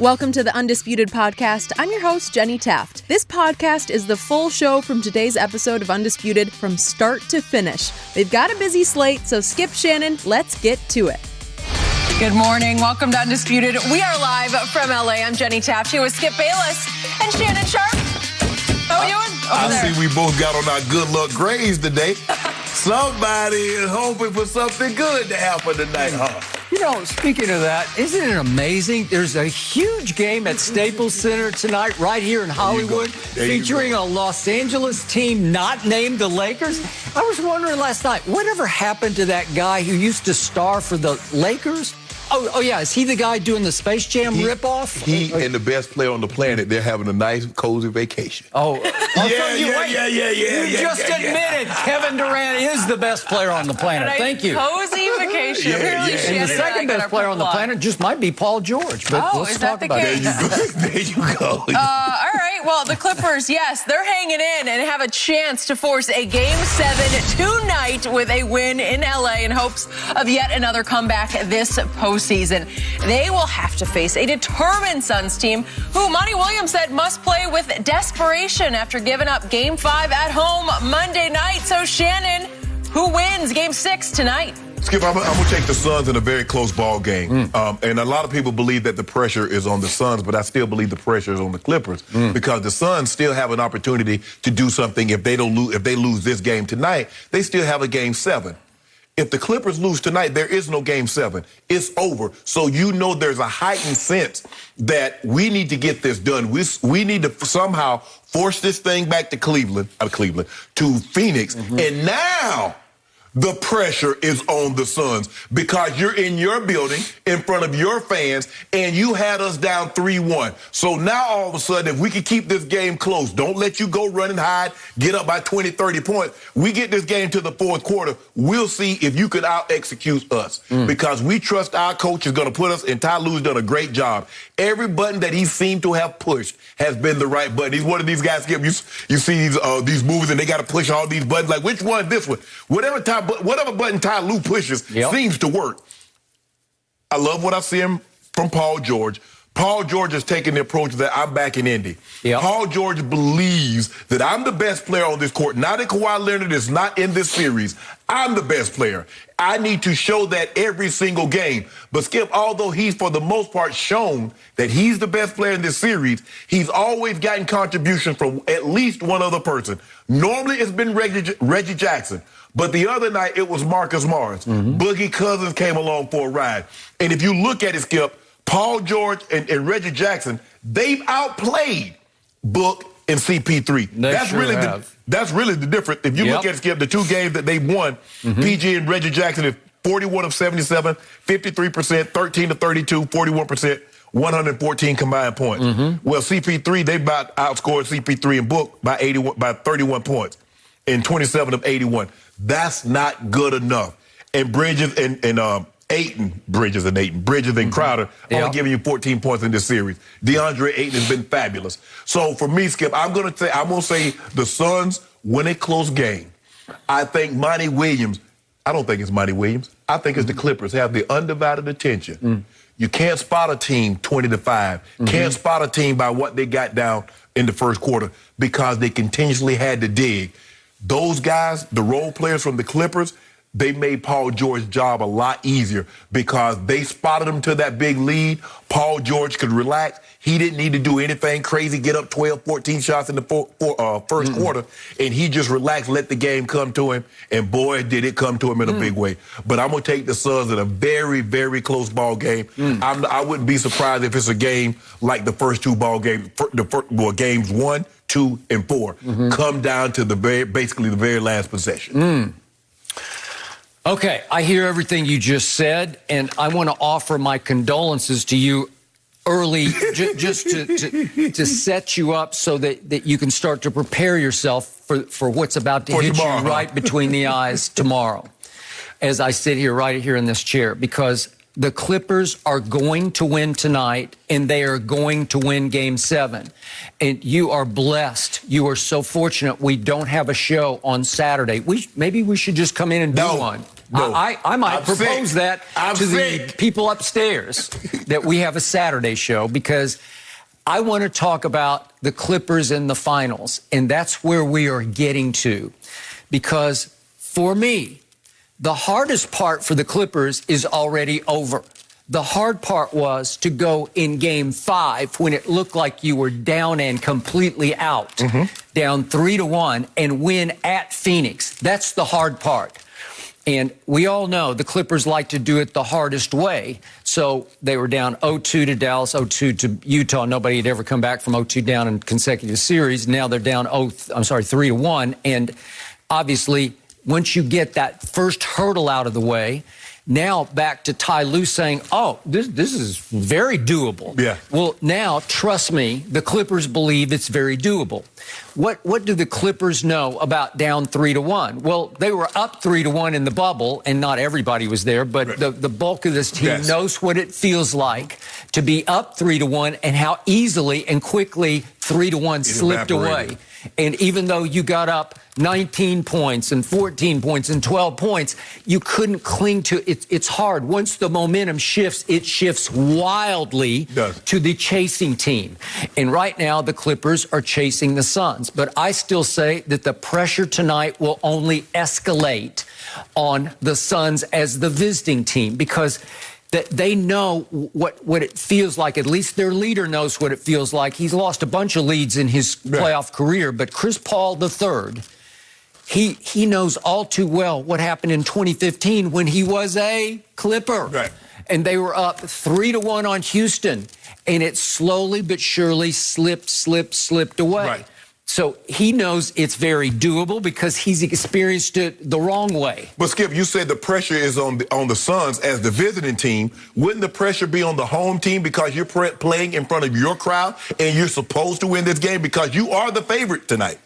Welcome to the Undisputed podcast. I'm your host, Jenny Taft. This podcast is the full show from today's episode of Undisputed from start to finish. They've got a busy slate, so Skip, Shannon, let's get to it. Good morning. Welcome to Undisputed. We are live from LA. I'm Jenny Taft here with Skip Bayless and Shannon Sharpe. How are you doing? I see we both got on our good luck grades today. Somebody is hoping for something good to happen tonight, huh? You know, speaking of that, isn't it amazing? There's a huge game at Staples Center tonight, right here in Hollywood, featuring a Los Angeles team not named the Lakers. I was wondering last night, whatever happened to that guy who used to star for the Lakers? Oh yeah, is he the guy doing the Space Jam ripoff? He and the best player on the planet, they're having a nice, cozy vacation. Yeah. You just admitted Kevin Durant is the best player on the planet. Thank you. Cozy vacation. Apparently, And the second best player on the planet just might be Paul George. But let's talk about it. There you go. All right. Well, the Clippers, yes, they're hanging in and have a chance to force a Game 7 tonight with a win in LA in hopes of yet another comeback this postseason. They will have to face a determined Suns team who Monty Williams said must play with desperation after giving up Game 5 at home Monday night. So, Shannon, who wins Game 6 tonight? Skip, I'm going to take the Suns in a very close ball game. And a lot of people believe that the pressure is on the Suns, but I still believe the pressure is on the Clippers because the Suns still have an opportunity to do something. If they lose this game tonight, they still have a Game 7. If the Clippers lose tonight, there is no Game 7. It's over. So you know there's a heightened sense that we need to get this done. We need to somehow force this thing back to to Phoenix. And now the pressure is on the Suns because you're in your building in front of your fans and you had us down 3-1. So now all of a sudden, if we can keep this game close, don't let you go run and hide, get up by 20, 30 points. We get this game to the fourth quarter, we'll see if you can out-execute us because we trust our coach is going to put us, and Ty Lue's done a great job. Every button that he seemed to have pushed has been the right button. He's one of these guys, Skip, you see these movies and they got to push all these buttons. Like, which one? This one. Whatever button Ty Lue pushes seems to work. I love what I see him from Paul George. Paul George is taking the approach that I'm back in Indy. Paul George believes that I'm the best player on this court. Now that Kawhi Leonard is not in this series, I'm the best player. I need to show that every single game. But Skip, although he's for the most part shown that he's the best player in this series, he's always gotten contributions from at least one other person. Normally it's been Reggie Jackson. But the other night it was Marcus Morris. Boogie Cousins came along for a ride. And if you look at it, Skip, Paul George and Reggie Jackson, they've outplayed Book and CP3. That's really the difference. If you look at it, Skip, the two games that they've won, PG and Reggie Jackson is 41 of 77, 53%, 13 of 32, 41%, 114 combined points. Well, CP3, they about outscored CP3 and Book by 31 points in 27 of 81. That's not good enough. And Bridges and Crowder only giving you 14 points in this series. DeAndre Ayton has been fabulous. So for me, Skip, I'm gonna say the Suns win a close game. I think Monty Williams. I don't think it's Monty Williams. I think it's the Clippers have the undivided attention. You can't spot a team 20-5. Can't spot a team by what they got down in the first quarter because they continuously had to dig. Those guys, the role players from the Clippers, they made Paul George's job a lot easier because they spotted him to that big lead. Paul George could relax. He didn't need to do anything crazy, get up 12, 14 shots in the first quarter, and he just relaxed, let the game come to him, and boy, did it come to him in a big way. But I'm going to take the Suns in a very, very close ball game. I wouldn't be surprised if it's a game like the first two ball games, games 1, 2, and 4, come down to basically the very last possession. Okay, I hear everything you just said, and I want to offer my condolences to you early just to set you up so that you can start to prepare yourself for what's about to hit you right between the eyes tomorrow as I sit here right here in this chair, because the Clippers are going to win tonight, and they are going to win Game 7. And you are blessed. You are so fortunate we don't have a show on Saturday. Maybe we should just come in and do one. No. I might I'm propose sick. that I'm to sick. the people upstairs that we have a Saturday show, because I want to talk about the Clippers in the finals, and that's where we are getting to. Because for me, the hardest part for the Clippers is already over. The hard part was to go in Game 5 when it looked like you were down and completely out, down 3-1, and win at Phoenix. That's the hard part. And we all know the Clippers like to do it the hardest way. So they were down 0-2 to Dallas, 0-2 to Utah. Nobody had ever come back from 0-2 down in consecutive series. Now they're down 3-1. And obviously, once you get that first hurdle out of the way, now back to Ty Lue saying, oh, this is very doable. Yeah. Well, now, trust me, the Clippers believe it's very doable. What do the Clippers know about down 3-1? Well, they were up 3-1 in the bubble, and not everybody was there, but the bulk of this team knows what it feels like to be up 3-1 and how easily and quickly 3-1 slipped away. And even though you got up 19 points and 14 points and 12 points, you couldn't cling to it. It's hard. Once the momentum shifts, it shifts wildly to the chasing team. And right now, the Clippers are chasing the Suns. But I still say that the pressure tonight will only escalate on the Suns as the visiting team, because that they know what it feels like. At least their leader knows what it feels like. He's lost a bunch of leads in his playoff career, but Chris Paul III, he knows all too well what happened in 2015 when he was a Clipper. Right. And they were up 3-1 on Houston, and it slowly but surely slipped away. Right. So he knows it's very doable because he's experienced it the wrong way. But Skip, you said the pressure is on the Suns as the visiting team. Wouldn't the pressure be on the home team because you're playing in front of your crowd and you're supposed to win this game because you are the favorite tonight?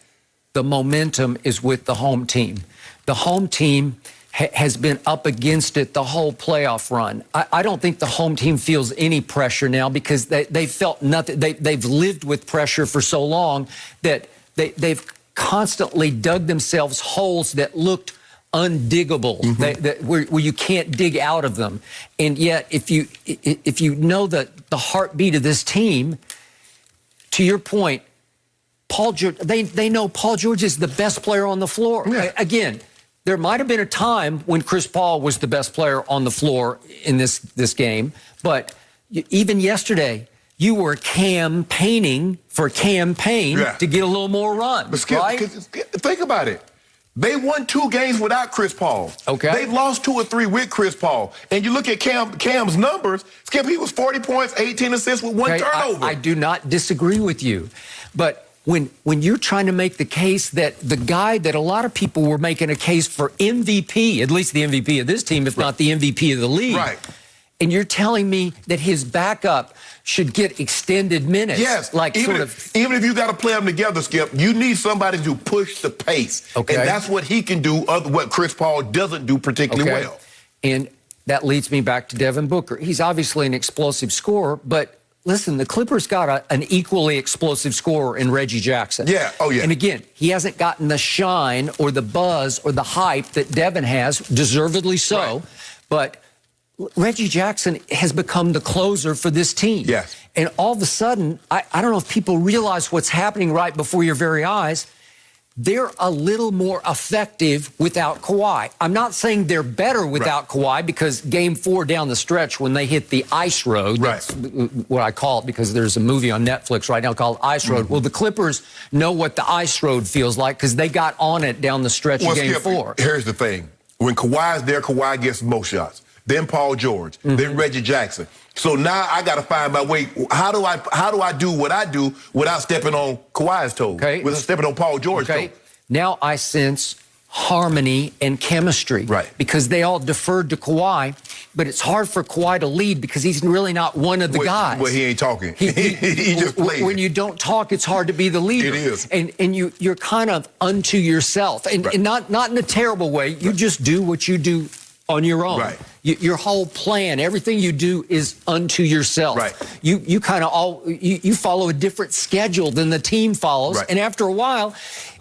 The momentum is with the home team. The home team has been up against it the whole playoff run. I don't think the home team feels any pressure now because they felt nothing. They've lived with pressure for so long that they've constantly dug themselves holes that looked undiggable, where you can't dig out of them. And yet, if you know the heartbeat of this team, to your point, Paul George, they know Paul George is the best player on the floor. Yeah. Again, there might have been a time when Chris Paul was the best player on the floor in this game, but even yesterday, you were campaigning to get a little more run. But Skip, right? Think about it. They won 2 games without Chris Paul. Okay. They've lost 2 or 3 with Chris Paul. And you look at Cam's numbers, Skip, he was 40 points, 18 assists with 1 turnover. I do not disagree with you. But when you're trying to make the case that the guy that a lot of people were making a case for MVP, at least the MVP of this team, if not the MVP of the league, and you're telling me that his backup should get extended minutes. Yes, even if you got to play them together, Skip, you need somebody to push the pace. Okay. And that's what he can do, what Chris Paul doesn't do particularly well. And that leads me back to Devin Booker. He's obviously an explosive scorer, but listen, the Clippers got an equally explosive scorer in Reggie Jackson. Yeah, oh yeah. And again, he hasn't gotten the shine or the buzz or the hype that Devin has, deservedly so, but Reggie Jackson has become the closer for this team. Yes. And all of a sudden, I don't know if people realize what's happening right before your very eyes. They're a little more effective without Kawhi. I'm not saying they're better without Kawhi, because Game 4 down the stretch when they hit the ice road, that's what I call it, because there's a movie on Netflix right now called Ice Road. Well, the Clippers know what the ice road feels like because they got on it down the stretch of Game 4. Here's the thing. When Kawhi's there, Kawhi gets most shots. Then Paul George, then Reggie Jackson. So now I got to find my way. How do I do what I do without stepping on Kawhi's toes? Okay. Without stepping on Paul George's toes? Now I sense harmony and chemistry. Right. Because they all deferred to Kawhi, but it's hard for Kawhi to lead because he's really not one of the guys. Well, he ain't talking. He just plays. When you don't talk, it's hard to be the leader. It is. And you're kind of unto yourself. And not in a terrible way. You just do what you do on your own. Right. Your whole plan, everything you do is unto yourself. Right. You kind of you follow a different schedule than the team follows. Right. And after a while,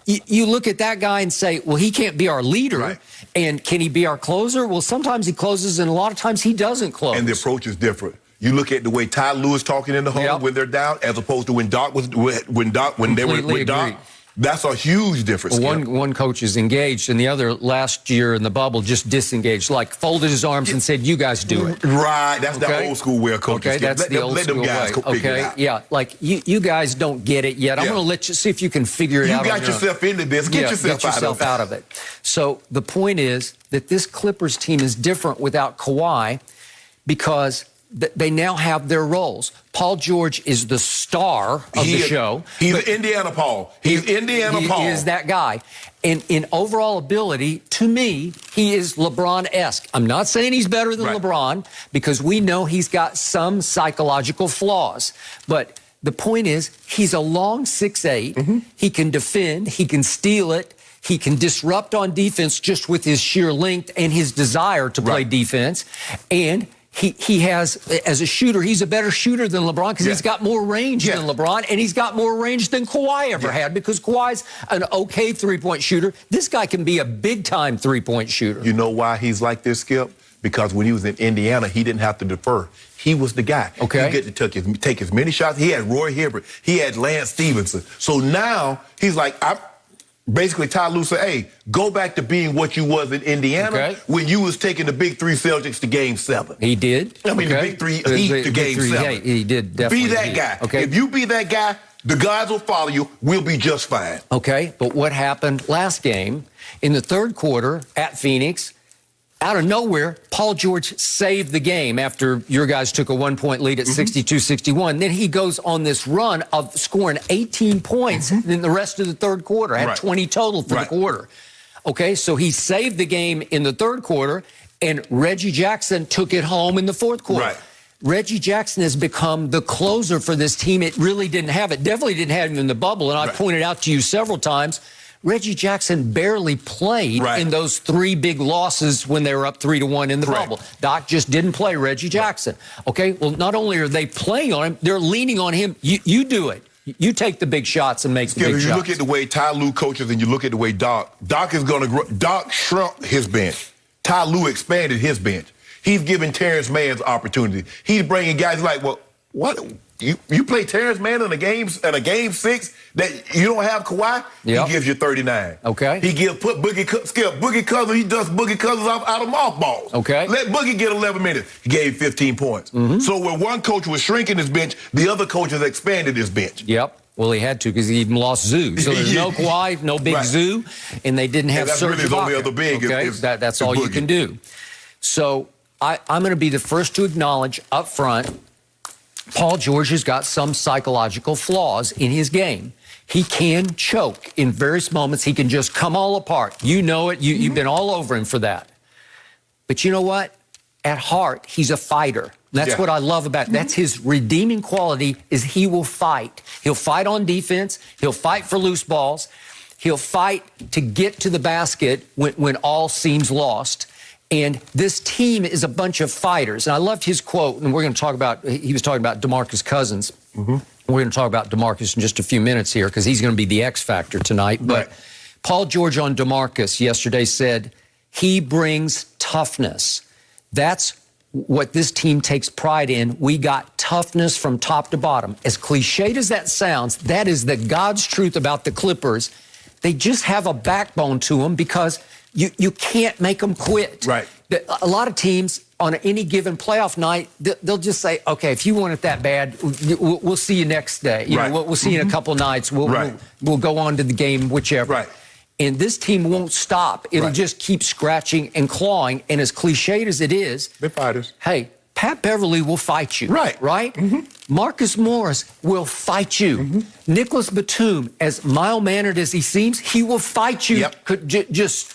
you look at that guy and say, well, he can't be our leader. Right. And can he be our closer? Well, sometimes he closes, and a lot of times he doesn't close. And the approach is different. You look at the way Ty Lue is talking in the huddle when they're down, as opposed to when they were with Doc. That's a huge difference. One coach is engaged, and the other last year in the bubble just disengaged, like folded his arms and said, "You guys do it." Right. That's the old school way of coaching. Okay, that's the old school way. Okay, yeah, like you guys don't get it yet. I'm going to let you see if you can figure it out. You got yourself into this. Get yourself out of it. So the point is that this Clippers team is different without Kawhi because they now have their roles. Paul George is the star of the show. He's Indiana Paul. He's Indiana Paul. He is that guy. And in overall ability, to me, he is LeBron-esque. I'm not saying he's better than LeBron because we know he's got some psychological flaws. But the point is, he's a long 6'8". Mm-hmm. He can defend. He can steal it. He can disrupt on defense just with his sheer length and his desire to play defense. And he has, as a shooter, he's a better shooter than LeBron because he's got more range than LeBron, and he's got more range than Kawhi ever had because Kawhi's an okay three-point shooter. This guy can be a big-time three-point shooter. You know why he's like this, Skip? Because when he was in Indiana, he didn't have to defer. He was the guy. Okay. He get to take as many shots. He had Roy Hibbert. He had Lance Stevenson. So now he's like, basically, Ty Lue said, hey, go back to being what you was in Indiana when you was taking the Big Three Celtics to Game 7. He did? I mean, the Big Three Heat to Game 7. He did definitely. Be that guy. Okay. If you be that guy, the guys will follow you. We'll be just fine. Okay, but what happened last game, in the third quarter at Phoenix, out of nowhere, Paul George saved the game after your guys took a 1-point lead at 62-61. Then he goes on this run of scoring 18 points in the rest of the third quarter. Had 20 total for the quarter. Okay, so he saved the game in the third quarter, and Reggie Jackson took it home in the fourth quarter. Right. Reggie Jackson has become the closer for this team. It really didn't have it. Definitely didn't have him in the bubble, and I pointed out to you several times, Reggie Jackson barely played in those 3 big losses when they were up 3-1 in the bubble. Doc just didn't play Reggie Jackson. Okay, well, not only are they playing on him, they're leaning on him. You do it. You take the big shots and make the big shots. You look at the way Ty Lue coaches and you look at the way Doc is going to grow. Doc shrunk his bench. Ty Lue expanded his bench. He's giving Terrence Mann's opportunity. He's bringing guys like, well, what? You play Terrence Mann in a game 6 that you don't have Kawhi, he gives you 39. Okay. He put Boogie Cousins, he does Boogie Cousins out of mothballs. Okay. Let Boogie get 11 minutes. He gave 15 points. So when one coach was shrinking his bench, the other coach has expanded his bench. Yep. Well, he had to because he even lost Zoo. So there's no Kawhi, no big Zoo, and they didn't have Serge Ibaka. Only other big. Okay, that's all you can do. So I'm going to be the first to acknowledge up front, Paul George has got some psychological flaws in his game. He can choke in various moments. He can just come all apart. You know it. You've been all over him for that. But you know what? At heart, he's a fighter. That's what I love about him. That's his redeeming quality is he will fight. He'll fight on defense. He'll fight for loose balls. He'll fight to get to the basket when all seems lost. And this team is a bunch of fighters. And I loved his quote, and we're going to talk about, he was talking about DeMarcus Cousins. We're going to talk about DeMarcus in just a few minutes here because he's going to be the X factor tonight. But Paul George on DeMarcus yesterday said, he brings toughness. That's what this team takes pride in. We got toughness from top to bottom. As cliched as that sounds, that is the God's truth about the Clippers. They just have a backbone to them because you can't make them quit. Right. A lot of teams on any given playoff night, they'll just say, okay, if you want it that bad, we'll see you next day. You know, we'll see you in a couple nights. We'll go on to the game, whichever. Right. And this team won't stop. It'll just keep scratching and clawing. And as cliched as it is, they're fighters. Hey, Pat Beverly will fight you. Right. Marcus Morris will fight you. Nicholas Batum, as mild-mannered as he seems, he will fight you. Just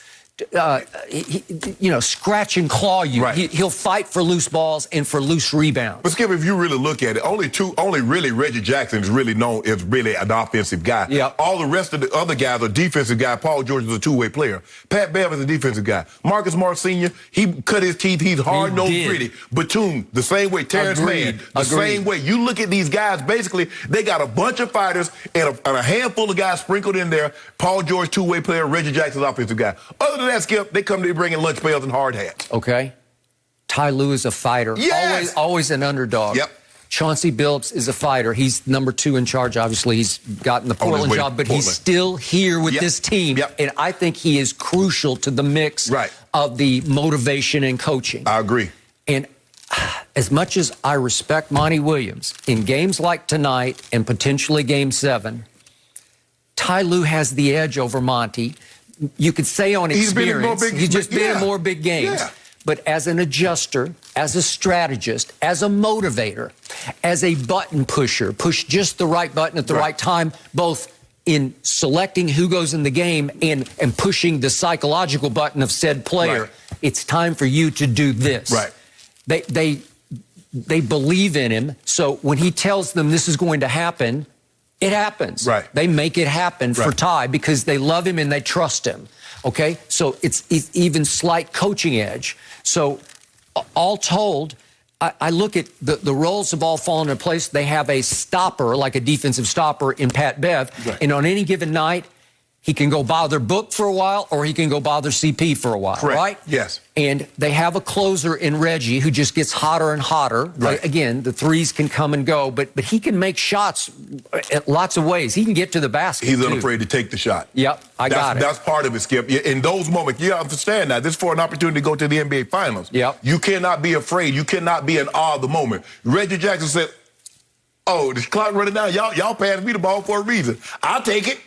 scratch and claw you. Right. He'll fight for loose balls and for loose rebounds. But Skip, if you really look at it, only really Reggie Jackson is really known as really an offensive guy. Yep. All the rest of the other guys are defensive guys. Paul George is a two-way player. Pat Bev is a defensive guy. Marcus Morris Sr., he cut his teeth. He's hard-nosed, gritty. Batum, the same way. Terrence Mann, the same way. You look at these guys, basically, they got a bunch of fighters and a handful of guys sprinkled in there. Paul George, two-way player. Reggie Jackson's offensive guy. Other than that, Skip, they come to bringing lunch pails and hard hats. Okay. Ty Lue is a fighter. Yes! Always an underdog. Yep. Chauncey Billups is a fighter. He's number 2 in charge. Obviously, he's gotten the Portland job, but he's still here with this team. Yep. And I think he is crucial to the mix of the motivation and coaching. I agree. And as much as I respect Monty Williams, in games like tonight and potentially Game 7, Ty Lue has the edge over Monty. You could say on experience, he's just been in more big games. Yeah. But as an adjuster, as a strategist, as a motivator, as a button pusher, push just the right button at the right time, both in selecting who goes in the game and pushing the psychological button of said player, it's time for you to do this. Right. They believe in him, so when he tells them this is going to happen, it happens. Right. They make it happen for Ty because they love him and they trust him. Okay? So it's even slight coaching edge. So all told, I look at the roles have all fallen into place. They have a stopper, like a defensive stopper in Pat Bev. Right. And on any given night, he can go bother Book for a while or he can go bother CP for a while, right? Yes. And they have a closer in Reggie who just gets hotter and hotter. Right. Again, the threes can come and go, but he can make shots at lots of ways. He can get to the basket, He's unafraid to take the shot. Yep, got it. That's part of it, Skip. In those moments, you understand that. This is for an opportunity to go to the NBA Finals. Yep. You cannot be afraid. You cannot be in awe of the moment. Reggie Jackson said, oh, the clock running down. Y'all passed me the ball for a reason. I'll take it.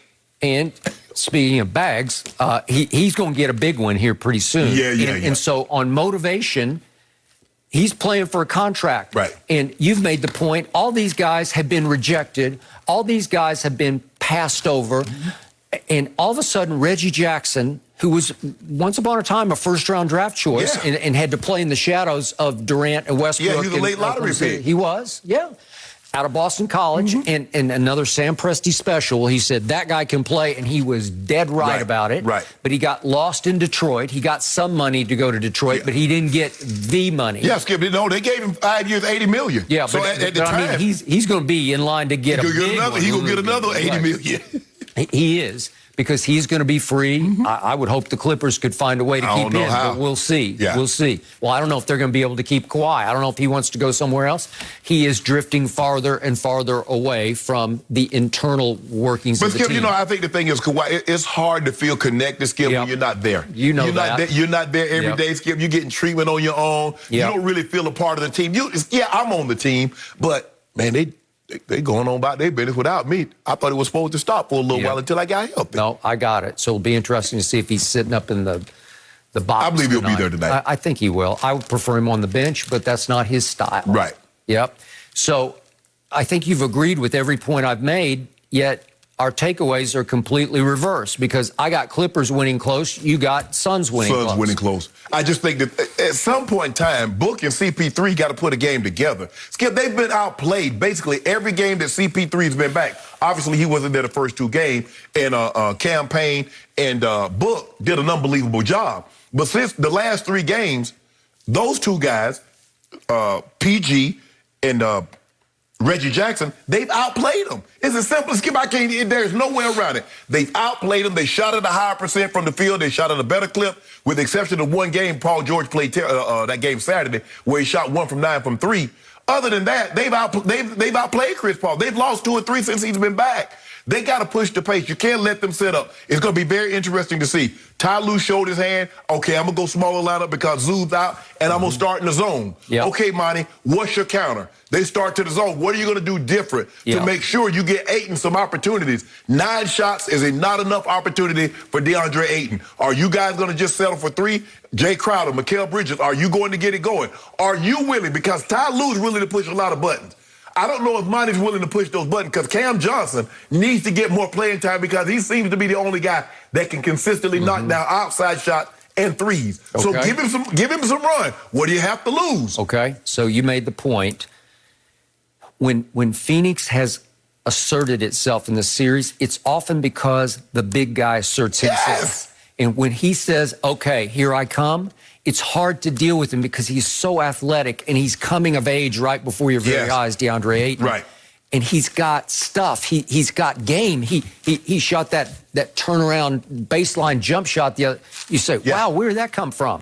And speaking of bags, he's going to get a big one here pretty soon. And so on motivation, he's playing for a contract. Right. And you've made the point, all these guys have been rejected. All these guys have been passed over. And all of a sudden, Reggie Jackson, who was once upon a time a first-round draft choice and had to play in the shadows of Durant and Westbrook. Yeah, he was a late lottery pick. He was, out of Boston College, and another Sam Presti special. He said that guy can play, and he was dead right about it. Right. But he got lost in Detroit. He got some money to go to Detroit, but he didn't get the money. Yeah, Skip, no, they gave him 5 years, $80 million. Yeah, so but at the time, I mean, he's going to be in line to get a big one. He's going to get another $80 million. He is, because he's going to be free. I would hope the Clippers could find a way to keep him, but we'll see. Yeah. We'll see. Well, I don't know if they're going to be able to keep Kawhi. I don't know if he wants to go somewhere else. He is drifting farther and farther away from the internal workings of the Skip, team. I think the thing is, Kawhi, it's hard to feel connected, Skip, when you're not there. You're not there every day, Skip. You're getting treatment on your own. You don't really feel a part of the team. I'm on the team, but, man, they going on about their business without me. I thought it was supposed to stop for a little while until I got healthy. No, I got it. So it'll be interesting to see if he's sitting up in the box. I believe he'll be there tonight. I think he will. I would prefer him on the bench, but that's not his style. Right. Yep. So I think you've agreed with every point I've made, yet our takeaways are completely reversed because I got Clippers winning close. You got Suns winning close. Suns winning close. I just think that at some point in time, Book and CP3 got to put a game together. Skip, they've been outplayed basically every game that CP3's been back. Obviously, he wasn't there the first 2 games, and Campaign and Book did an unbelievable job. But since the last 3 games, those 2 guys, PG and Reggie Jackson, they've outplayed them. It's as simple as Skip. There's no way around it. They've outplayed them. They shot at a higher percent from the field. They shot at a better clip, with the exception of one game. Paul George played that game Saturday, where he shot 1 from 9 from 3. Other than that, they've outplayed Chris Paul. They've lost 2 or 3 since he's been back. They got to push the pace. You can't let them sit up. It's going to be very interesting to see. Ty Lue showed his hand. Okay, I'm going to go smaller lineup because Zoo's out, and I'm going to start in the zone. Yep. Okay, Monty, what's your counter? They start to the zone. What are you going to do different to make sure you get Ayton some opportunities? 9 shots is not enough opportunity for DeAndre Ayton. Are you guys going to just settle for 3? Jay Crowder, Mikal Bridges, are you going to get it going? Are you willing? Because Ty Lue's willing to push a lot of buttons. I don't know if Monty's willing to push those buttons because Cam Johnson needs to get more playing time because he seems to be the only guy that can consistently knock down outside shot and threes. So Okay. give him some run. What do you have to lose? Okay, so you made the point. When Phoenix has asserted itself in the series, it's often because the big guy asserts himself. Yes. And when he says, okay, here I come, it's hard to deal with him because he's so athletic and he's coming of age right before your very eyes, DeAndre Ayton. Right. And he's got stuff. He's got game. He shot that turnaround baseline jump shot. You say, wow, where did that come from?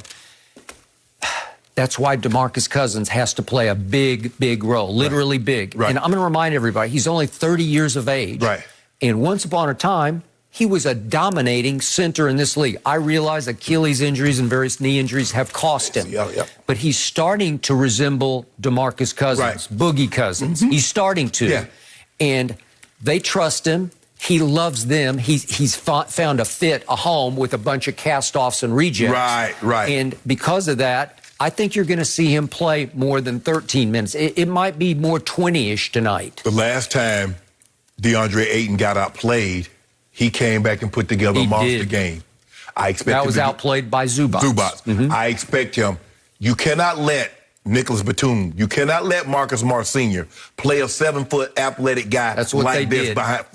That's why DeMarcus Cousins has to play a big role, literally big. Right. And I'm going to remind everybody, he's only 30 years of age. Right. And once upon a time, he was a dominating center in this league. I realize Achilles injuries and various knee injuries have cost him. Yeah. But he's starting to resemble DeMarcus Cousins, Boogie Cousins. He's starting to. Yeah. And they trust him. He loves them. He's found a home with a bunch of cast-offs and rejects. Right. And because of that, I think you're going to see him play more than 13 minutes. It might be more 20-ish tonight. The last time DeAndre Ayton got outplayed, he came back and put together a monster game. I expect that was outplayed by Zubac. I expect him. You cannot let Nicholas Batum, you cannot let Marcus Smart Sr. play a 7-foot athletic guy like this behind.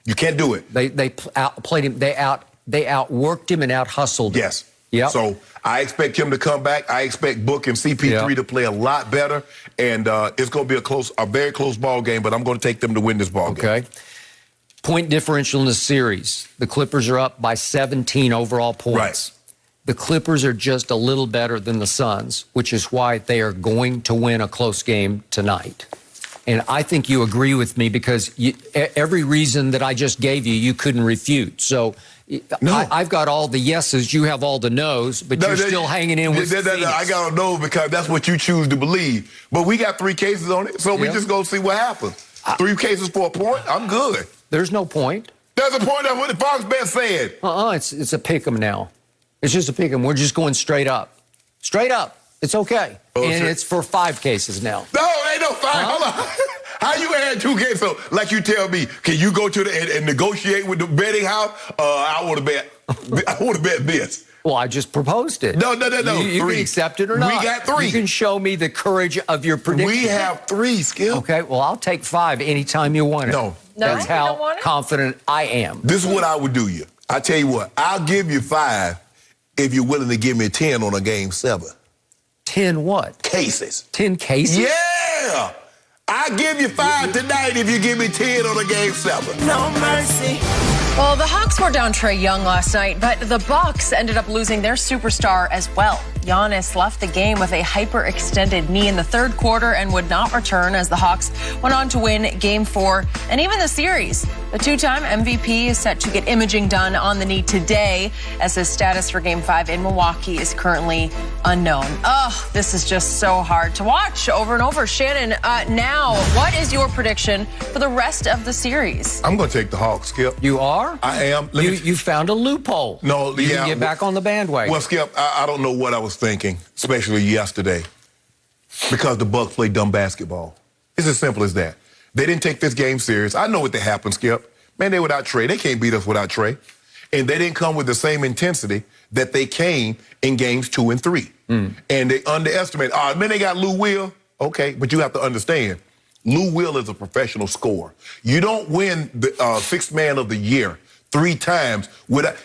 You can't do it. They outplayed him. They outworked him and out-hustled him. Yes. Yep. So I expect him to come back. I expect Book and CP3 to play a lot better, and it's going to be a very close ball game. But I'm going to take them to win this ball game. Okay. Point differential in the series. The Clippers are up by 17 overall points. Right. The Clippers are just a little better than the Suns, which is why they are going to win a close game tonight. And I think you agree with me because every reason that I just gave you, you couldn't refute. So I've got all the yeses, you have all the nos, but you're still hanging in with Phoenix. I got to know because that's what you choose to believe. But we got 3 cases on it, so we just go see what happens. 3 cases for a point, I'm good. There's no point. There's a point. That's what the Fox bet said. It's a pick 'em now. It's just a pick 'em. We're just going straight up. Straight up. It's okay. And it's for 5 cases now. No, ain't no 5. Hold on. How you add 2 cases? So, like you tell me, can you go to and negotiate with the betting house? I want to bet this. Well, I just proposed it. No. You can accept it or not. We got 3. You can show me the courage of your prediction. We have 3, Skip. Okay, well, I'll take 5 anytime you want it. No. That's you don't how want it? confident I am. This is what I would do you. I tell you what, I'll give you 5 if you're willing to give me 10 on a game 7. 10 what? Cases. 10 cases? Yeah! I'll give you 5 tonight if you give me 10 on a game 7. No mercy. Well, the Hawks were down Trae Young last night, but the Bucks ended up losing their superstar as well. Giannis left the game with a hyperextended knee in the 3rd quarter and would not return as the Hawks went on to win Game 4 and even the series. The 2-time MVP is set to get imaging done on the knee today as his status for Game 5 in Milwaukee is currently unknown. This is just so hard to watch over and over. Shannon, now, what is your prediction for the rest of the series? I'm going to take the Hawks, Skip. You are? I am. You found a loophole. No, you can get back on the bandwagon. Well, Skip, I don't know what I was thinking, especially yesterday, because the Bucks play dumb basketball. It's as simple as that. They didn't take this game serious. I know what happened, Skip. Man, they without Trae. They can't beat us without Trae. And they didn't come with the same intensity that they came in games 2 and 3. And they underestimated. Man, they got Lou Will. Okay, but you have to understand, Lou Will is a professional scorer. You don't win the 6th man of the year 3 times.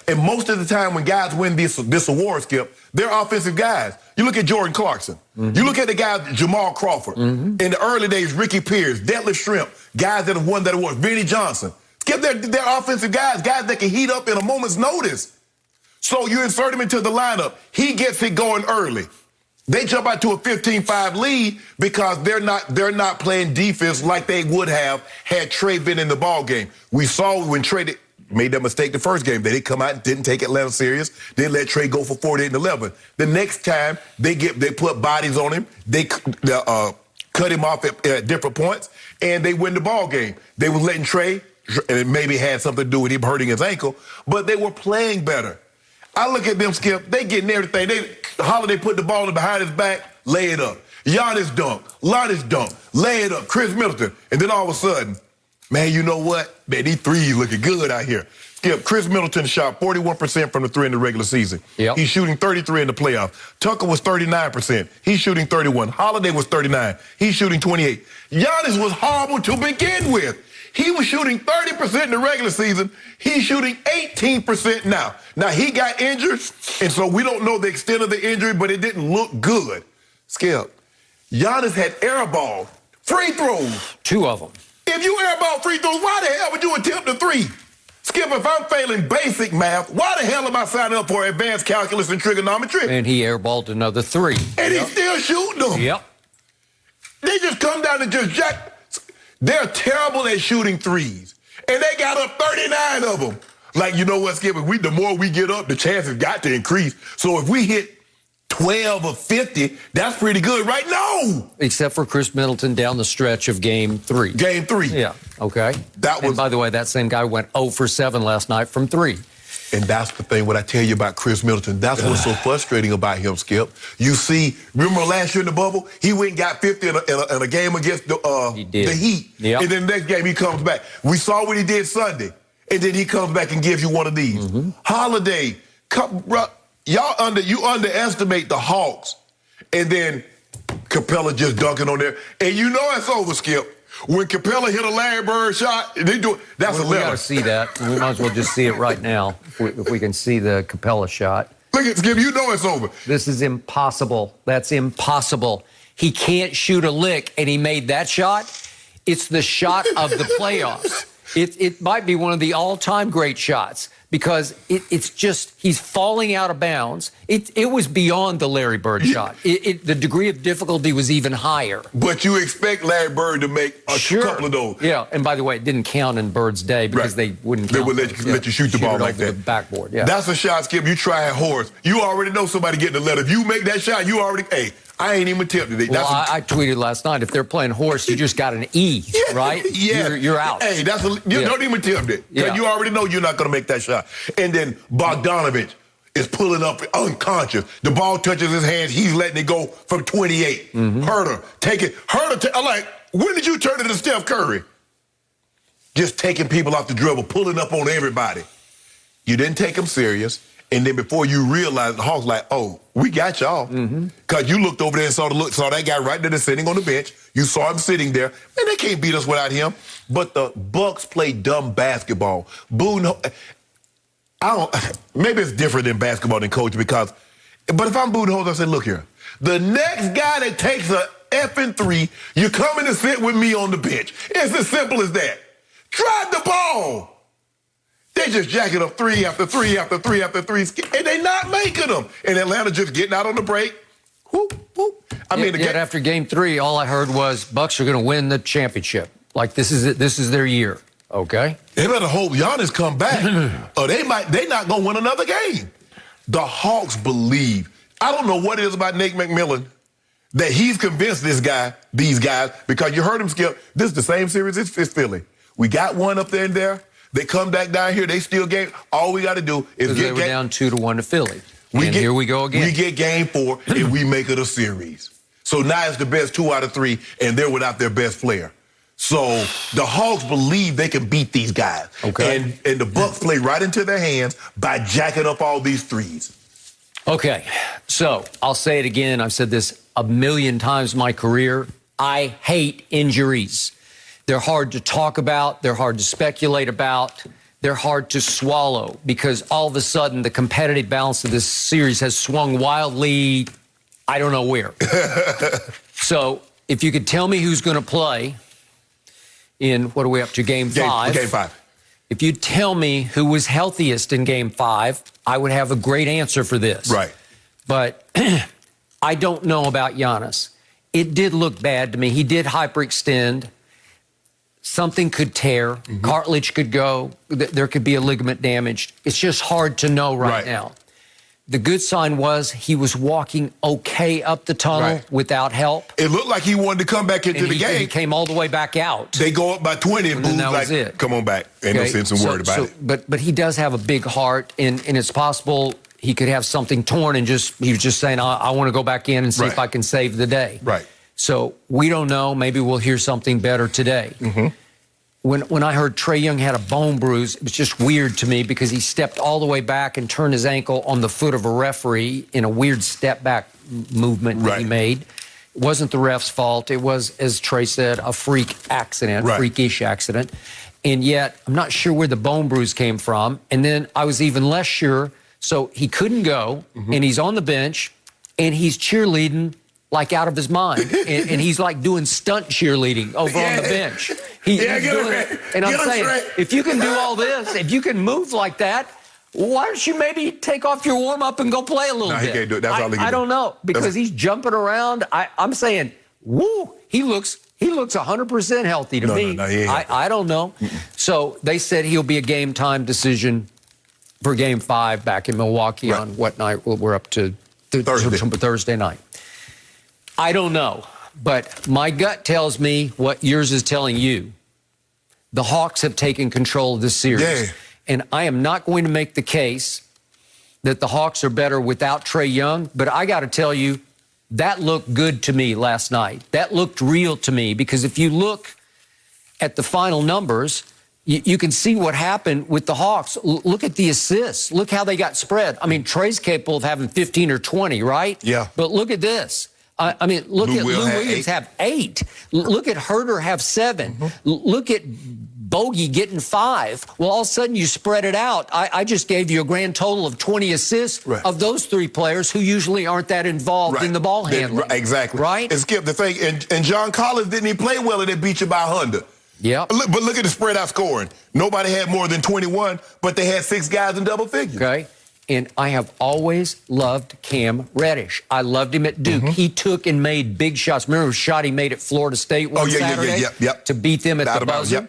And most of the time when guys win this award, Skip, they're offensive guys. You look at Jordan Clarkson. You look at the guys, Jamal Crawford. In the early days, Ricky Pierce, Detlef Shrimp, guys that have won that award, Vinnie Johnson. Skip, they're offensive guys that can heat up in a moment's notice. So you insert him into the lineup. He gets it going early. They jump out to a 15-5 lead because they're not playing defense like they would have had Trae been in the ball game. We saw when Trae made that mistake the first game. They didn't come out and didn't take Atlanta serious. They let Trae go for 48 and 11. The next time they put bodies on him. They cut him off at different points, and they win the ball game. They were letting Trae, and it maybe had something to do with him hurting his ankle, but they were playing better. I look at them, Skip. They getting everything. Holiday put the ball in behind his back, lay it up. Giannis dunk, Lonnie's dunk, lay it up. Chris Middleton, and then all of a sudden, man, you know what? Man, these threes looking good out here. Skip, Chris Middleton shot 41% from the three in the regular season. Yep. He's shooting 33 in the playoffs. Tucker was 39%. He's shooting 31. Holiday was 39. He's shooting 28. Giannis was horrible to begin with. He was shooting 30% in the regular season. He's shooting 18% now. Now, he got injured, and so we don't know the extent of the injury, but it didn't look good. Skip, Giannis had airball free throws. 2 of them. If you airball free throws, why the hell would you attempt a 3? Skip, if I'm failing basic math, why the hell am I signing up for advanced calculus and trigonometry? And he airballed another 3. And he's still shooting them. Yep. They just come down and just jack. They're terrible at shooting threes. And they got up 39 of them. Like, you know what, Skip? The more we get up, the chances got to increase. So if we hit 12 or 50, that's pretty good, right? No! Except for Chris Middleton down the stretch of Game 3. Game 3. Yeah, okay. And by the way, that same guy went 0 for 7 last night from 3. And that's the thing, what I tell you about Chris Middleton. That's what's so frustrating about him, Skip. You see, remember last year in the bubble? He went and got 50 in a game against the Heat. Yep. And then the next game, he comes back. We saw what he did Sunday. And then he comes back and gives you one of these. Mm-hmm. Holiday, you underestimate the Hawks. And then Capella just dunking on there. And you know it's over, Skip. When Capella hit a Larry Bird shot, they do it. That's a We got to see that. We might as well just see it right now, if we can see the Capella shot. Look at Skip, you know it's over. This is impossible. That's impossible. He can't shoot a lick, and he made that shot. It's the shot of the playoffs. It might be one of the all-time great shots because it's just he's falling out of bounds. It was beyond the Larry Bird shot. The degree of difficulty was even higher. But you expect Larry Bird to make a couple of those. Yeah, and by the way, it didn't count in Bird's day because they wouldn't count. They would let you shoot the ball like that. The backboard, yeah. That's a shot, Skip. You try at Horace. You already know somebody getting the letter. If you make that shot, you already, hey, I ain't even tempted it. Well, I tweeted last night, if they're playing horse, you just got an E, right? Yeah. You're out. Hey, you don't even tempt it. Yeah. You already know you're not going to make that shot. And then Bogdanovich is pulling up unconscious. The ball touches his hands. He's letting it go from 28. Mm-hmm. Herter, take it. I'm like, when did you turn into Steph Curry? Just taking people off the dribble, pulling up on everybody. You didn't take him serious. And then before you realize, the Hawks like, oh, we got y'all. Because you looked over there and saw that guy right there sitting on the bench. You saw him sitting there. Man, they can't beat us without him. But the Bucks play dumb basketball. Maybe it's different in basketball than coach but if I'm Budenholzer, I say, look here. The next guy that takes a effing 3, you're coming to sit with me on the bench. It's as simple as that. Drive the ball. They just jacking up 3 after 3 after 3 after 3, and they not making them. And Atlanta just getting out on the break. Whoop, whoop. Yet after Game 3, all I heard was Bucks are going to win the championship. Like this is it. This is their year. Okay. They better hope Giannis come back, or they not going to win another game. The Hawks believe. I don't know what it is about Nate McMillan that he's convinced these guys, because you heard him, Skip. This is the same series. It's Philly. We got one up there and there. They come back down here. They still game. All we got to do is get. They were down 2-1 to Philly. Here we go again. We get Game 4 and we make it a series. So now it's the best 2 out of 3, and they're without their best player. So the Hawks believe they can beat these guys. Okay. And the Bucks play right into their hands by jacking up all these threes. Okay. So I'll say it again. I've said this a million times in my career. I hate injuries. They're hard to talk about. They're hard to speculate about. They're hard to swallow because all of a sudden the competitive balance of this series has swung wildly, I don't know where. So if you could tell me who's going to play in, what are we up to, Game 5? Game 5. If you tell me who was healthiest in Game 5, I would have a great answer for this. Right. But I don't know about Giannis. It did look bad to me. He did hyperextend. Something could tear. Cartilage could go. There could be a ligament damaged. It's just hard to know right now. The good sign was he was walking okay up the tunnel without help. It looked like he wanted to come back into the game. He came all the way back out. They go up by 20 and Boo's that like, was it. Come on back. Ain't no sense in worried about it. But he does have a big heart, and it's possible he could have something torn and he was just saying, I want to go back in and see if I can save the day. Right. So we don't know. Maybe we'll hear something better today. when I heard Trae Young had a bone bruise, it was just weird to me because he stepped all the way back and turned his ankle on the foot of a referee in a weird step back movement that he made. It wasn't the ref's fault. It was, as Trae said, a freak accident, freakish accident. And yet, I'm not sure where the bone bruise came from. And then I was even less sure. So he couldn't go, and he's on the bench, and he's cheerleading like out of his mind. And he's like doing stunt cheerleading over on the bench. He's doing it. And I'm saying, if you can do all this, if you can move like that, why don't you maybe take off your warm-up and go play a little bit? He can't do it. That's all he can do. I don't know, because he's jumping around. I'm saying, woo, he looks 100% healthy to me. No, he ain't. I don't know. So they said he'll be a game-time decision for Game 5 back in Milwaukee on what night? Well, we're up to Thursday night. I don't know, but my gut tells me what yours is telling you. The Hawks have taken control of this series. Yeah. And I am not going to make the case that the Hawks are better without Trae Young, but I got to tell you, that looked good to me last night. That looked real to me, because if you look at the final numbers, you can see what happened with the Hawks. Look at the assists. Look how they got spread. I mean, Trae's capable of having 15 or 20, right? Yeah. But look at this. I mean, look at Lou Williams have 8. Look at Herter have 7. Look at Bogey getting 5. Well, all of a sudden you spread it out. I just gave you a grand total of 20 assists of those 3 players who usually aren't that involved in the ball handling. Exactly. Right? And Skip, the thing, and John Collins didn't even play well, and they beat you by 100. Yeah. But look at the spread out scoring. Nobody had more than 21, but they had 6 guys in double figures. Okay. And I have always loved Cam Reddish. I loved him at Duke. He took and made big shots. Remember the shot he made at Florida State one Saturday to beat them at the buzzer?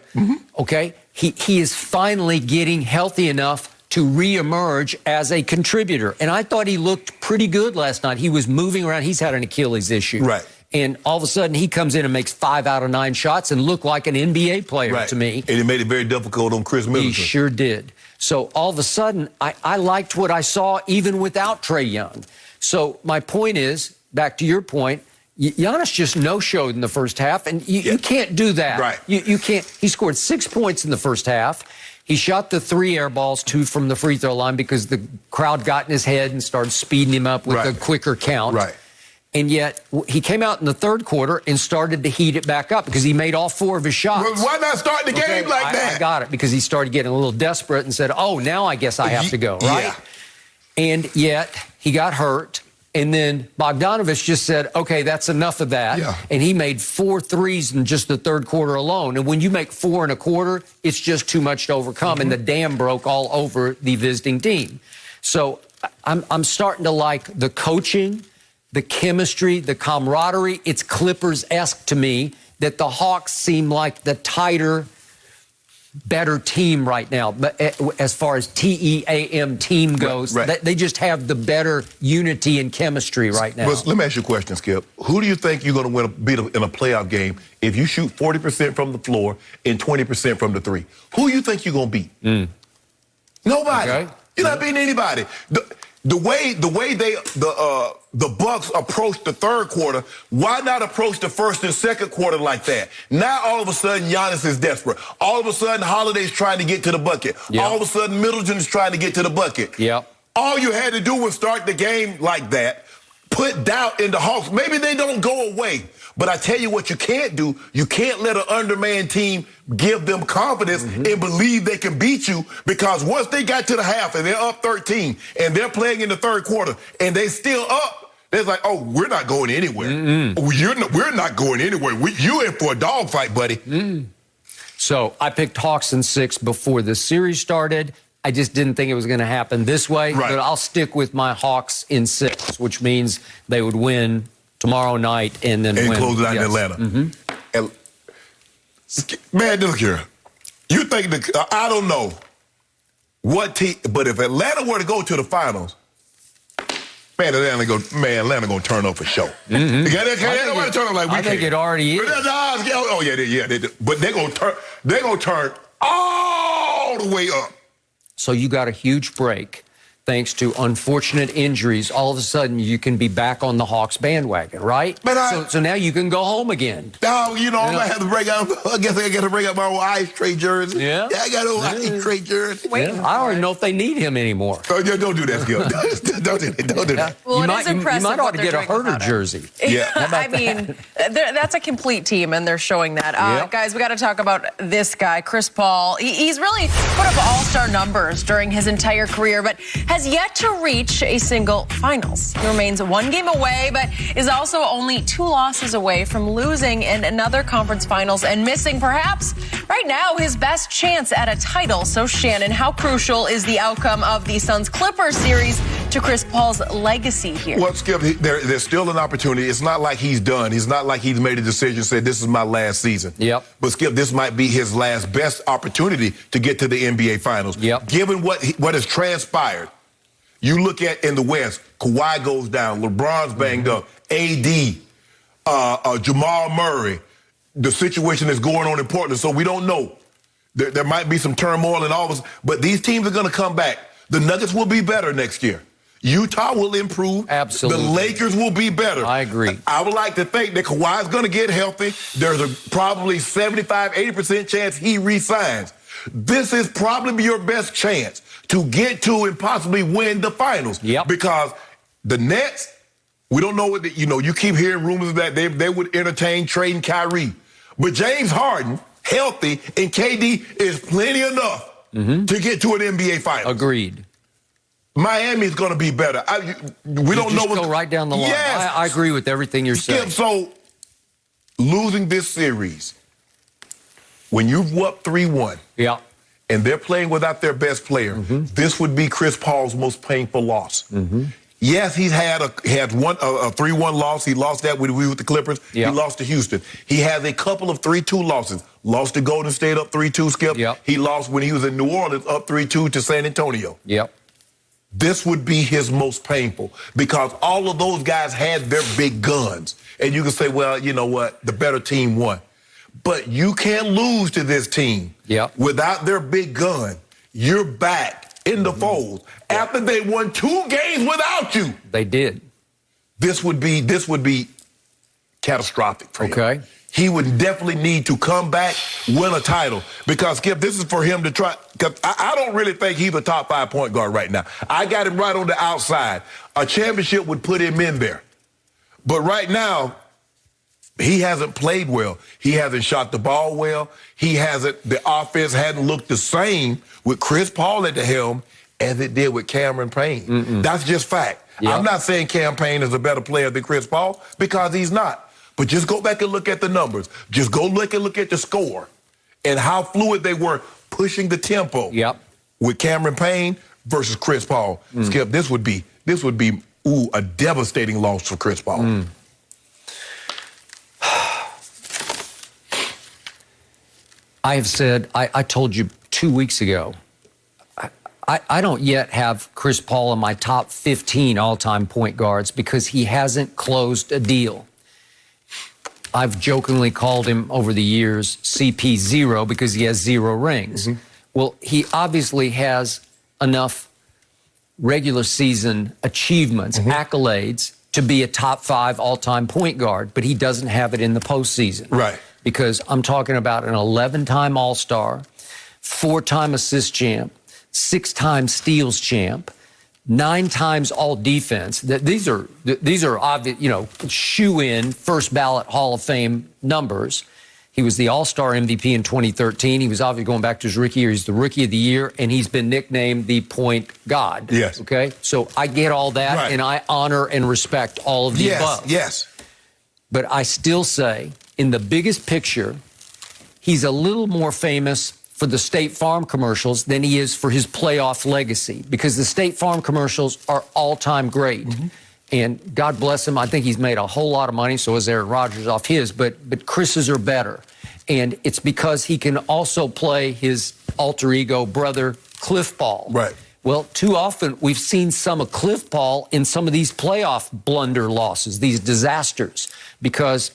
Okay. He is finally getting healthy enough to reemerge as a contributor. And I thought he looked pretty good last night. He was moving around. He's had an Achilles issue. Right. And all of a sudden, he comes in and makes 5 out of 9 shots and looked like an NBA player to me. And he made it very difficult on Chris Middleton. He sure did. So all of a sudden, I liked what I saw even without Trae Young. So my point is, back to your point, Giannis just no-showed in the first half, and you can't do that. Right. You can't. He scored 6 points in the first half. He shot the 3 air balls, 2 from the free throw line, because the crowd got in his head and started speeding him up with a quicker count. Right. And yet, he came out in the third quarter and started to heat it back up because he made all 4 of his shots. Well, why not start the game like that? I got it, because he started getting a little desperate and said, oh, now I guess I have to go, right? Yeah. And yet, he got hurt. And then Bogdanovich just said, okay, that's enough of that. Yeah. And he made 4 threes in just the third quarter alone. And when you make 4 in a quarter, it's just too much to overcome. And the dam broke all over the visiting team. So I'm starting to like the coaching, the chemistry, the camaraderie. It's Clippers-esque to me that the Hawks seem like the tighter, better team right now. But as far as TEAM team goes, they just have the better unity and chemistry right now. Well, let me ask you a question, Skip. Who do you think you're going to beat in a playoff game if you shoot 40% from the floor and 20% from the 3? Who do you think you're going to beat? Nobody. Okay. You're not beating anybody. The way the Bucks approached the third quarter, why not approach the first and second quarter like that? Now all of a sudden Giannis is desperate. All of a sudden Holiday's trying to get to the bucket. All of a sudden Middleton's trying to get to the bucket. All you had to do was start the game like that, put doubt in the Hawks. Maybe they don't go away. But I tell you what you can't do. You can't let an undermanned team give them confidence and believe they can beat you, because once they got to the half and they're up 13 and they're playing in the third quarter and they still up, they're like, oh, we're not going anywhere. We're not going anywhere. You in for a dogfight, buddy. So I picked Hawks in 6 before the series started. I just didn't think it was going to happen this way. But I'll stick with my Hawks in 6, which means they would win tomorrow night and then win. Close it out in Atlanta. And, man, look here. You think I don't know what team, but if Atlanta were to go to the finals, man, Atlanta gonna turn up for sure. Nobody turn up like we I think it already is. Oh yeah, but they're gonna turn all the way up. So you got a huge break. thanks to unfortunate injuries, all of a sudden you can be back on the Hawks bandwagon, right? But so now you can go home again. Oh, I'm gonna have to break out. I guess I got to break out my old ice tray jersey. Yeah, I got old ice tray jersey. I don't even know if they need him anymore. Oh, yeah, don't do that, Skip. Don't do that. Well, you might ought to get a Herder jersey. Yeah. I mean, that's a complete team, and they're showing that. Guys, we got to talk about this guy, Chris Paul. He's really put up all-star numbers during his entire career, but has yet to reach a single finals. He remains one game away, but is also only 2 losses away from losing in another conference finals and missing perhaps right now his best chance at a title. So, Shannon, how crucial is the outcome of the Suns-Clippers series to Chris Paul's legacy here? Well, Skip, there's still an opportunity. It's not like he's done. It's not like he's made a decision and said, this is my last season. Yep. But, Skip, this might be his last best opportunity to get to the NBA Finals. Yep. Given what has transpired, you look at in the West, Kawhi goes down, LeBron's banged up, AD, Jamal Murray, the situation that's going on in Portland. So we don't know. There might be some turmoil and all this, but these teams are going to come back. The Nuggets will be better next year. Utah will improve. Absolutely. The Lakers will be better. I agree. I would like to think that Kawhi's going to get healthy. There's a probably 75, 80% chance he re-signs. This is probably your best chance to get to and possibly win the finals. Yep. Because the Nets, we don't know what, you keep hearing rumors that they would entertain trading Kyrie. But James Harden, healthy, and KD is plenty enough to get to an NBA Finals. Agreed. Miami's going to be better. We don't know what. Go right down the line. Yes. I agree with everything you're saying. So, losing this series, when you've whooped 3-1, yeah, and they're playing without their best player, this would be Chris Paul's most painful loss. Yes, he's had a 3-1 loss. He lost that with the Clippers. Yep. He lost to Houston. He has a couple of 3-2 losses. Lost to Golden State up 3-2, Skip. Yep. He lost when he was in New Orleans up 3-2 to San Antonio. Yep. This would be his most painful because all of those guys had their big guns. And you can say, well, you know what? The better team won. But you can't lose to this team without their big gun. You're back in the fold after they won 2 games without you. They did. This would be catastrophic for him. Okay. He would definitely need to come back, win a title. Because, Skip, this is for him to try. Because I don't really think he's a top 5 point guard right now. I got him right on the outside. A championship would put him in there. But right now, he hasn't played well. He hasn't shot the ball well. The offense hadn't looked the same with Chris Paul at the helm as it did with Cameron Payne. That's just fact. Yep. I'm not saying Cam Payne is a better player than Chris Paul because he's not. But just go back and look at the numbers. Just go look at the score and how fluid they were pushing the tempo with Cameron Payne versus Chris Paul. Skip, this would be a devastating loss for Chris Paul. I have said, I told you 2 weeks ago, I don't yet have Chris Paul in my top 15 all-time point guards because he hasn't closed a deal. I've jokingly called him over the years CP0 because he has 0 rings. Well, he obviously has enough regular season achievements, accolades, to be a top 5 all-time point guard, but he doesn't have it in the postseason. Right. Because I'm talking about an 11-time All-Star, 4-time assist champ, 6-time steals champ, 9 times all defense. These are obvious, shoe-in first ballot Hall of Fame numbers. He was the All-Star MVP in 2013. He was obviously going back to his rookie year. He's the Rookie of the Year, and he's been nicknamed the Point God. Yes. Okay? So I get all that, and I honor and respect all of the above. Yes. But I still say, in the biggest picture, he's a little more famous for the State Farm commercials than he is for his playoff legacy, because the State Farm commercials are all-time great. And God bless him, I think he's made a whole lot of money, so is Aaron Rodgers off his, but Chris's are better. And it's because he can also play his alter ego brother, Cliff Paul. Right. Well, too often we've seen some of Cliff Paul in some of these playoff blunder losses, these disasters, because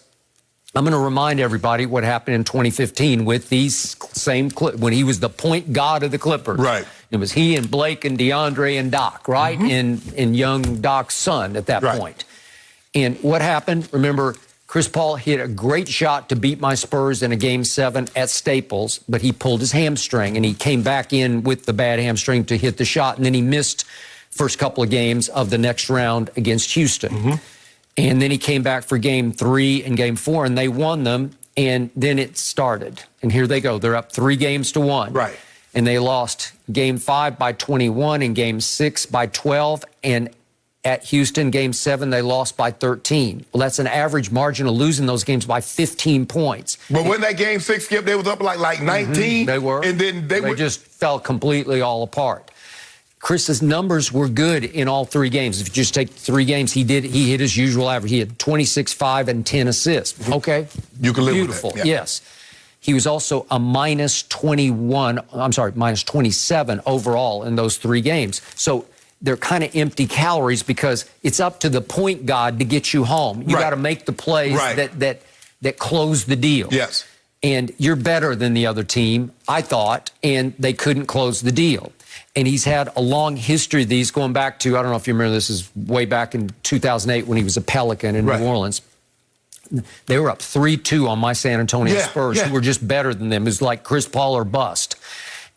I'm going to remind everybody what happened in 2015 with these same when he was the point god of the Clippers. Right. It was he and Blake and DeAndre and Doc, right? And young Doc's son at that point. And what happened? Remember, Chris Paul hit a great shot to beat my Spurs in a Game 7 at Staples, but he pulled his hamstring, and he came back in with the bad hamstring to hit the shot, and then he missed first couple of games of the next round against Houston. And then he came back for Game 3 and Game 4, and they won them, and then it started. And here they go. They're up 3-1. Right. And they lost Game 5 by 21 and Game 6 by 12, and at Houston, Game 7, they lost by 13. Well, that's an average margin of losing those games by 15 points. But when that Game 6, Skip, they was up like 19. They were. And then they just fell completely all apart. Chris's numbers were good in all 3 games. If you just take 3 games, he hit his usual average. He had 26, 5, and 10 assists. Okay. You can live Beautiful. with that. Yeah. Yes. He was also a minus 27 overall in those 3 games. So they're kind of empty calories because it's up to the point guard to get you home. You got to make the plays that close the deal. Yes. And you're better than the other team, I thought, and they couldn't close the deal. And he's had a long history of these going back to, I don't know if you remember, this is way back in 2008 when he was a Pelican in New Orleans. They were up 3-2 on my San Antonio Spurs, who were just better than them. It was like Chris Paul or bust.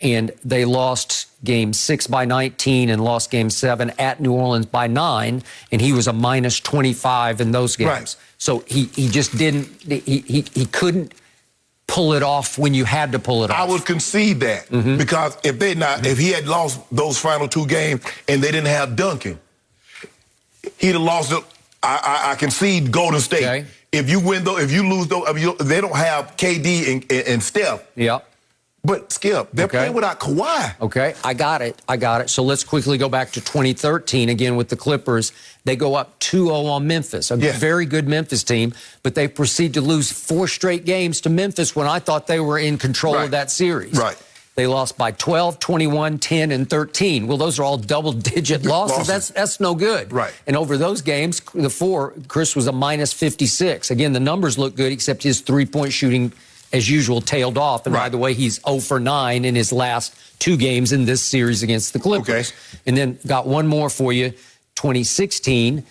And they lost Game 6 by 19 and lost Game 7 at New Orleans by 9, and he was a minus 25 in those games. Right. So he just didn't, he couldn't pull it off when you had to pull it off. I would concede that because if he had lost those final 2 games and they didn't have Duncan, he'd have lost it. I concede Golden State. Okay. If you win though, if you lose though, they don't have KD and Steph. Yeah. But Skip, they're playing without Kawhi. Okay, I got it. So let's quickly go back to 2013 again with the Clippers. They go up 2-0 on Memphis, a very good Memphis team, but they proceed to lose 4 straight games to Memphis when I thought they were in control of that series. Right. They lost by 12, 21, 10, and 13. Well, those are all double-digit losses. That's no good. Right. And over those games, the 4, Chris was a minus 56. Again, the numbers look good, except his three-point shooting, as usual, tailed off. And by the way, he's 0 for 9 in his last 2 games in this series against the Clippers. Okay. And then got one more for you, 2016.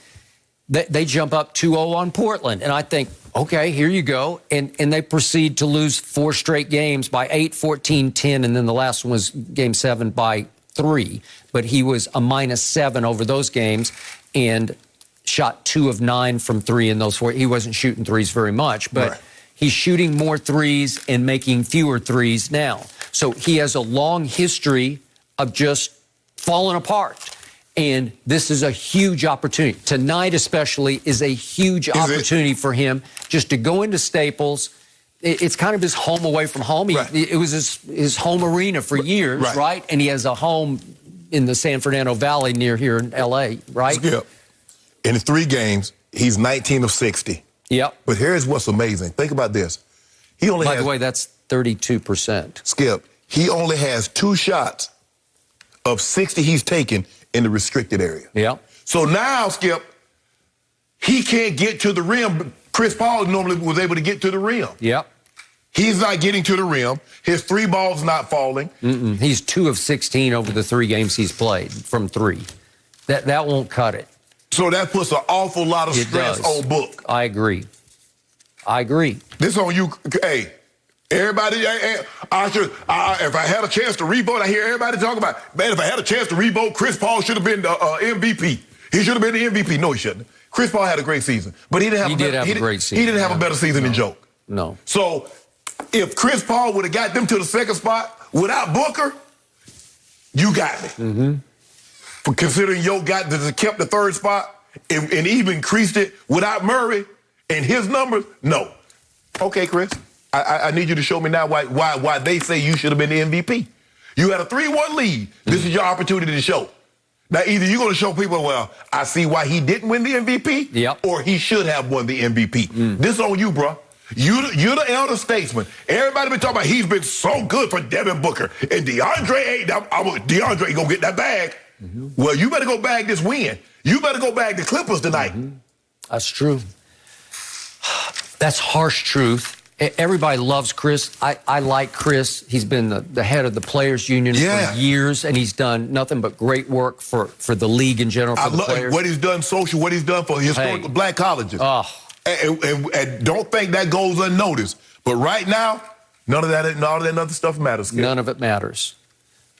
They jump up 2-0 on Portland. And I think, okay, here you go. And they proceed to lose 4 straight games by 8, 14, 10. And then the last one was Game 7 by 3. But he was a minus 7 over those games and shot 2 of 9 from 3 in those 4. He wasn't shooting threes very much, but he's shooting more threes and making fewer threes now. So he has a long history of just falling apart. And this is a huge opportunity. Tonight especially is a huge opportunity for him just to go into Staples. It's kind of his home away from home. It was his home arena for years, right? And he has a home in the San Fernando Valley near here in L.A., right? Skip, in 3 games, he's 19 of 60. Yep. But here's what's amazing. Think about this. He only By the way, that's 32%. Skip, he only has 2 shots of 60 he's taken in the restricted area. Yeah. So now, Skip, he can't get to the rim. Chris Paul normally was able to get to the rim. Yep. He's not getting to the rim. His 3 balls not falling. He's 2 of 16 over the 3 games he's played from 3. That won't cut it. So that puts an awful lot of stress on Book. I agree. This on you. Hey, everybody, if I had a chance to revote, I hear everybody talking about, man, if I had a chance to revote, Chris Paul should have been the MVP. He should have been the MVP. No, he shouldn't. Chris Paul had a great season, but he didn't have a great season. He didn't have a better season than Joke. No. So if Chris Paul would have got them to the 2nd spot without Booker, you got me. For considering Yo kept the 3rd spot and even increased it without Murray and his numbers, no. Okay, Chris, I need you to show me now why they say you should have been the MVP. You had a 3-1 lead. This is your opportunity to show. Now, either you're going to show people, well, I see why he didn't win the MVP, or he should have won the MVP. This is on you, bro. You're the elder statesman. Everybody been talking about he's been so good for Devin Booker. And DeAndre ain't. DeAndre going to get that bag. Well, you better go bag this win. You better go bag the Clippers tonight. That's true. That's harsh truth. Everybody loves Chris. I like Chris. He's been the head of the Players Union for years, and he's done nothing but great work for the league in general, for the players. What he's done social, what he's done for historical black colleges. And don't think that goes unnoticed. But right now, none of that other stuff matters. Skip. None of it matters.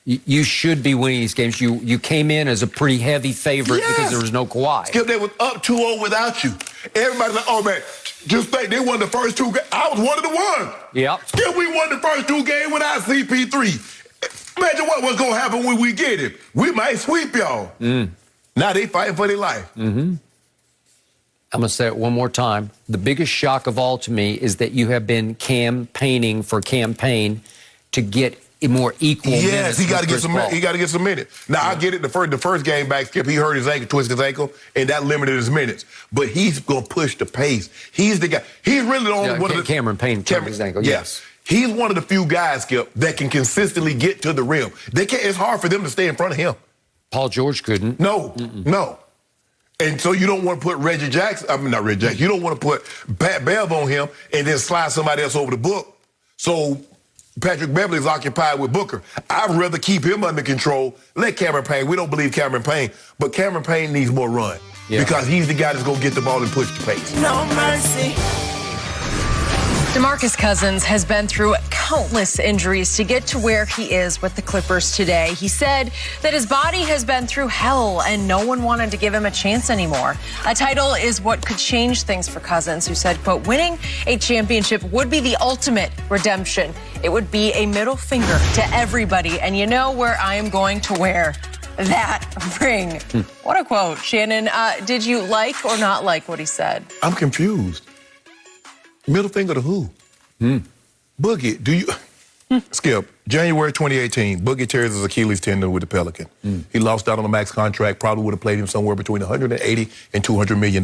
You should be winning these games. You came in as a pretty heavy favorite because there was no Kawhi. Skip, they was up 2-0 without you. Everybody's like, oh, man, just think they won the first 2 games. I was one of the ones. Yep. Skip, we won the first 2 games without CP3. Imagine what's going to happen when we get it. We might sweep y'all. Now they fighting for their life. I'm going to say it one more time. The biggest shock of all to me is that you have been campaigning for campaign to get more equal minutes. Yes, he got to get some. He got to get some minutes. Now I get it. The first game back, Skip, he hurt his ankle, twisted his ankle, and that limited his minutes. But he's gonna push the pace. He's the guy. He's really the only one of the Cameron Payne turned his ankle. Yes. He's one of the few guys, Skip, that can consistently get to the rim. They can't. It's hard for them to stay in front of him. Paul George couldn't. No. And so you don't want to put Reggie Jackson. I mean, not Reggie Jackson. You don't want to put Pat Bev on him and then slide somebody else over the book. So Patrick Beverly's occupied with Booker. I'd rather keep him under control. Let Cameron Payne. We don't believe Cameron Payne, but Cameron Payne needs more run because he's the guy that's going to get the ball and push the pace. No mercy. DeMarcus Cousins has been through countless injuries to get to where he is with the Clippers today. He said that his body has been through hell and no one wanted to give him a chance anymore. A title is what could change things for Cousins, who said, quote, winning a championship would be the ultimate redemption. It would be a middle finger to everybody. And you know where I am going to wear that ring. What a quote. Shannon, did you like or not like what he said? I'm confused. Middle finger to who? Boogie, do you... Skip, January 2018, Boogie tears his Achilles tendon with the Pelican. He lost out on a max contract, probably would have played him somewhere between $180 and $200 million.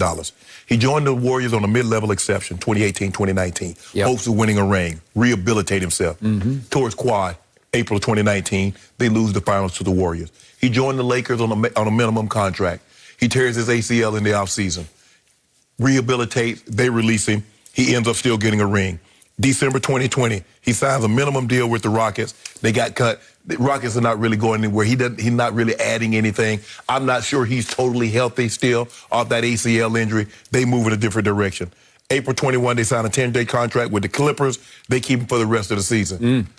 He joined the Warriors on a mid-level exception, 2018-2019. Hopes of winning a ring, rehabilitate himself. Towards quad, April 2019, they lose the finals to the Warriors. He joined the Lakers on a minimum contract. He tears his ACL in the offseason. Rehabilitates, they release him. He ends up still getting a ring. December 2020, he signs a minimum deal with the Rockets. They got cut. The Rockets are not really going anywhere. He's not really adding anything. I'm not sure he's totally healthy still off that ACL injury. They move in a different direction. April 21, they sign a 10-day contract with the Clippers. They keep him for the rest of the season.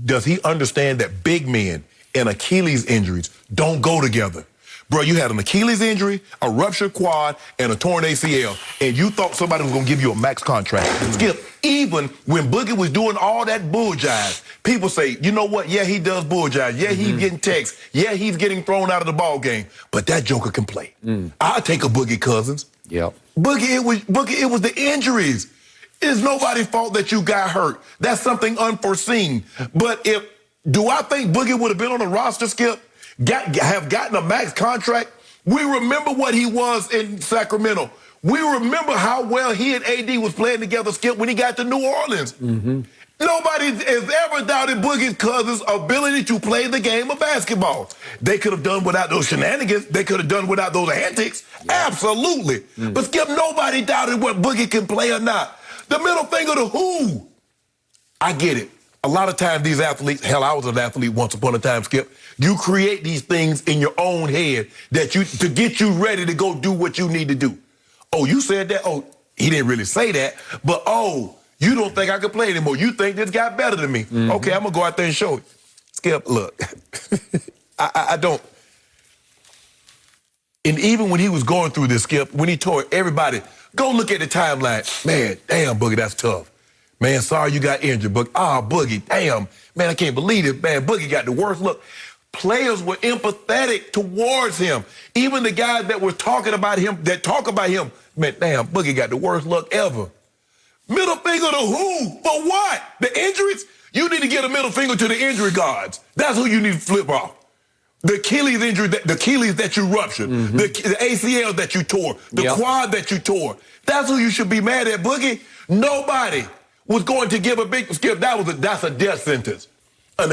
Does he understand that big men and Achilles injuries don't go together? Bro, you had an Achilles injury, a ruptured quad, and a torn ACL, and you thought somebody was going to give you a max contract. Skip, even when Boogie was doing all that bull jive, people say, you know what? Yeah, he does bull jive. Yeah, he's getting texts. Yeah, he's getting thrown out of the ball game. But that joker can play. I'll take a Boogie Cousins. Boogie, it was the injuries. It's nobody's fault that you got hurt. That's something unforeseen. But do I think Boogie would have been on the roster, Skip? Have gotten a max contract? We remember what he was in Sacramento. We remember how well he and AD was playing together, Skip, when he got to New Orleans. Nobody has ever doubted Boogie Cousins' ability to play the game of basketball. They could have done without those shenanigans. They could have done without those antics. Absolutely. But, Skip, nobody doubted what Boogie can play or not. The middle finger to who? I get it. A lot of times these athletes, hell, I was an athlete once upon a time, Skip. You create these things in your own head to get you ready to go do what you need to do. Oh, you said that? Oh, he didn't really say that. But, oh, you don't think I can play anymore. You think this guy better than me. Okay, I'm going to go out there and show it. Skip, look, I don't. And even when he was going through this, Skip, when he tore everybody, go look at the timeline. Man, damn, Boogie, that's tough. Man, sorry you got injured, but Boogie, damn, man, I can't believe it. Man, Boogie got the worst look. Players were empathetic towards him. Even the guys that were talking about him, man, damn, Boogie got the worst look ever. Middle finger to who? For what? The injuries? You need to get a middle finger to the injury guards. That's who you need to flip off. The Achilles injury, the Achilles that you ruptured, the ACL that you tore, the quad that you tore. That's who you should be mad at, Boogie. Nobody was going to give a big Skip. That's a death sentence. A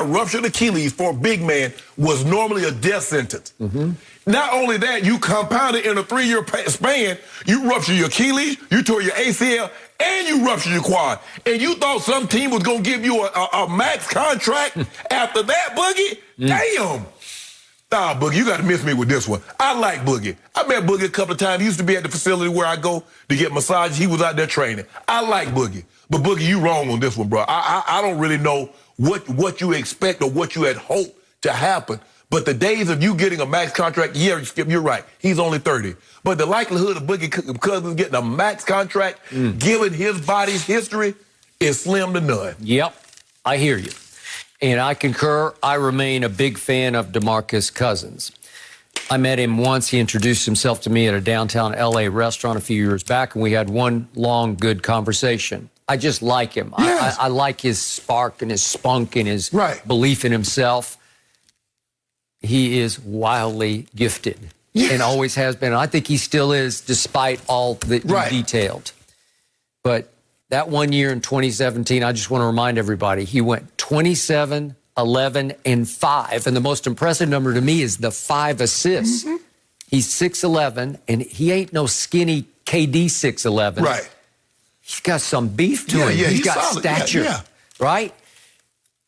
ruptured Achilles for a big man was normally a death sentence. Not only that, you compounded in a 3-year span. You ruptured your Achilles, you tore your ACL, and you ruptured your quad, and you thought some team was going to give you a max contract after that, Boogie? Damn. Nah, Boogie, you got to miss me with this one. I like Boogie. I met Boogie a couple of times. He used to be at the facility where I go to get massages. He was out there training. I like Boogie. But Boogie, you wrong on this one, bro. I don't really know what you expect or what you had hoped to happen. But the days of you getting a max contract, yeah, Skip, you're right. He's only 30. But the likelihood of Boogie Cousins getting a max contract, given his body's history, is slim to none. Yep, I hear you. And I concur. I remain a big fan of DeMarcus Cousins. I met him once. He introduced himself to me at a downtown L.A. restaurant a few years back, and we had one long, good conversation. I just like him. Yes. I like his spark and his spunk and his belief in himself. He is wildly gifted and always has been. And I think he still is, despite all that you detailed. But that 1 year in 2017, I just want to remind everybody, he went 27, 11, and 5. And the most impressive number to me is the 5 assists. He's 6'11", and he ain't no skinny KD 6'11". Right. He's got some beef to him. He's got solid. stature, right?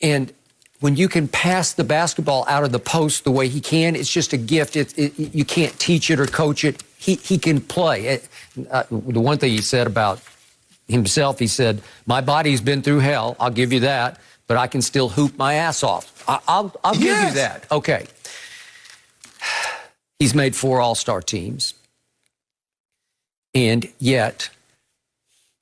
And when you can pass the basketball out of the post the way he can, it's just a gift. You can't teach it or coach it. He can play. The one thing he said about himself, he said, my body's been through hell, I'll give you that, but I can still hoop my ass off. I'll give you that. Okay. He's made 4 all-star teams, and yet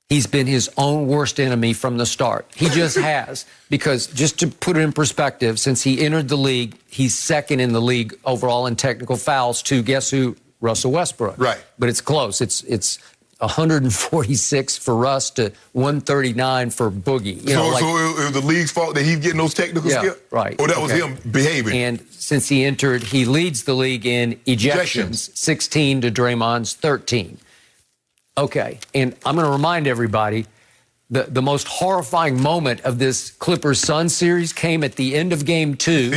he's been his own worst enemy from the start. He just has, because just to put it in perspective, since he entered the league, he's second in the league overall in technical fouls to, guess who? Russell Westbrook. Right. But it's close. It's 146 for Russ to 139 for Boogie. So it was the league's fault that he's getting those technical skills? Right. Or that was him behaving? And since he entered, he leads the league in ejections. 16 to Draymond's 13. Okay, and I'm going to remind everybody, the most horrifying moment of this Clippers-Suns series came at the end of Game 2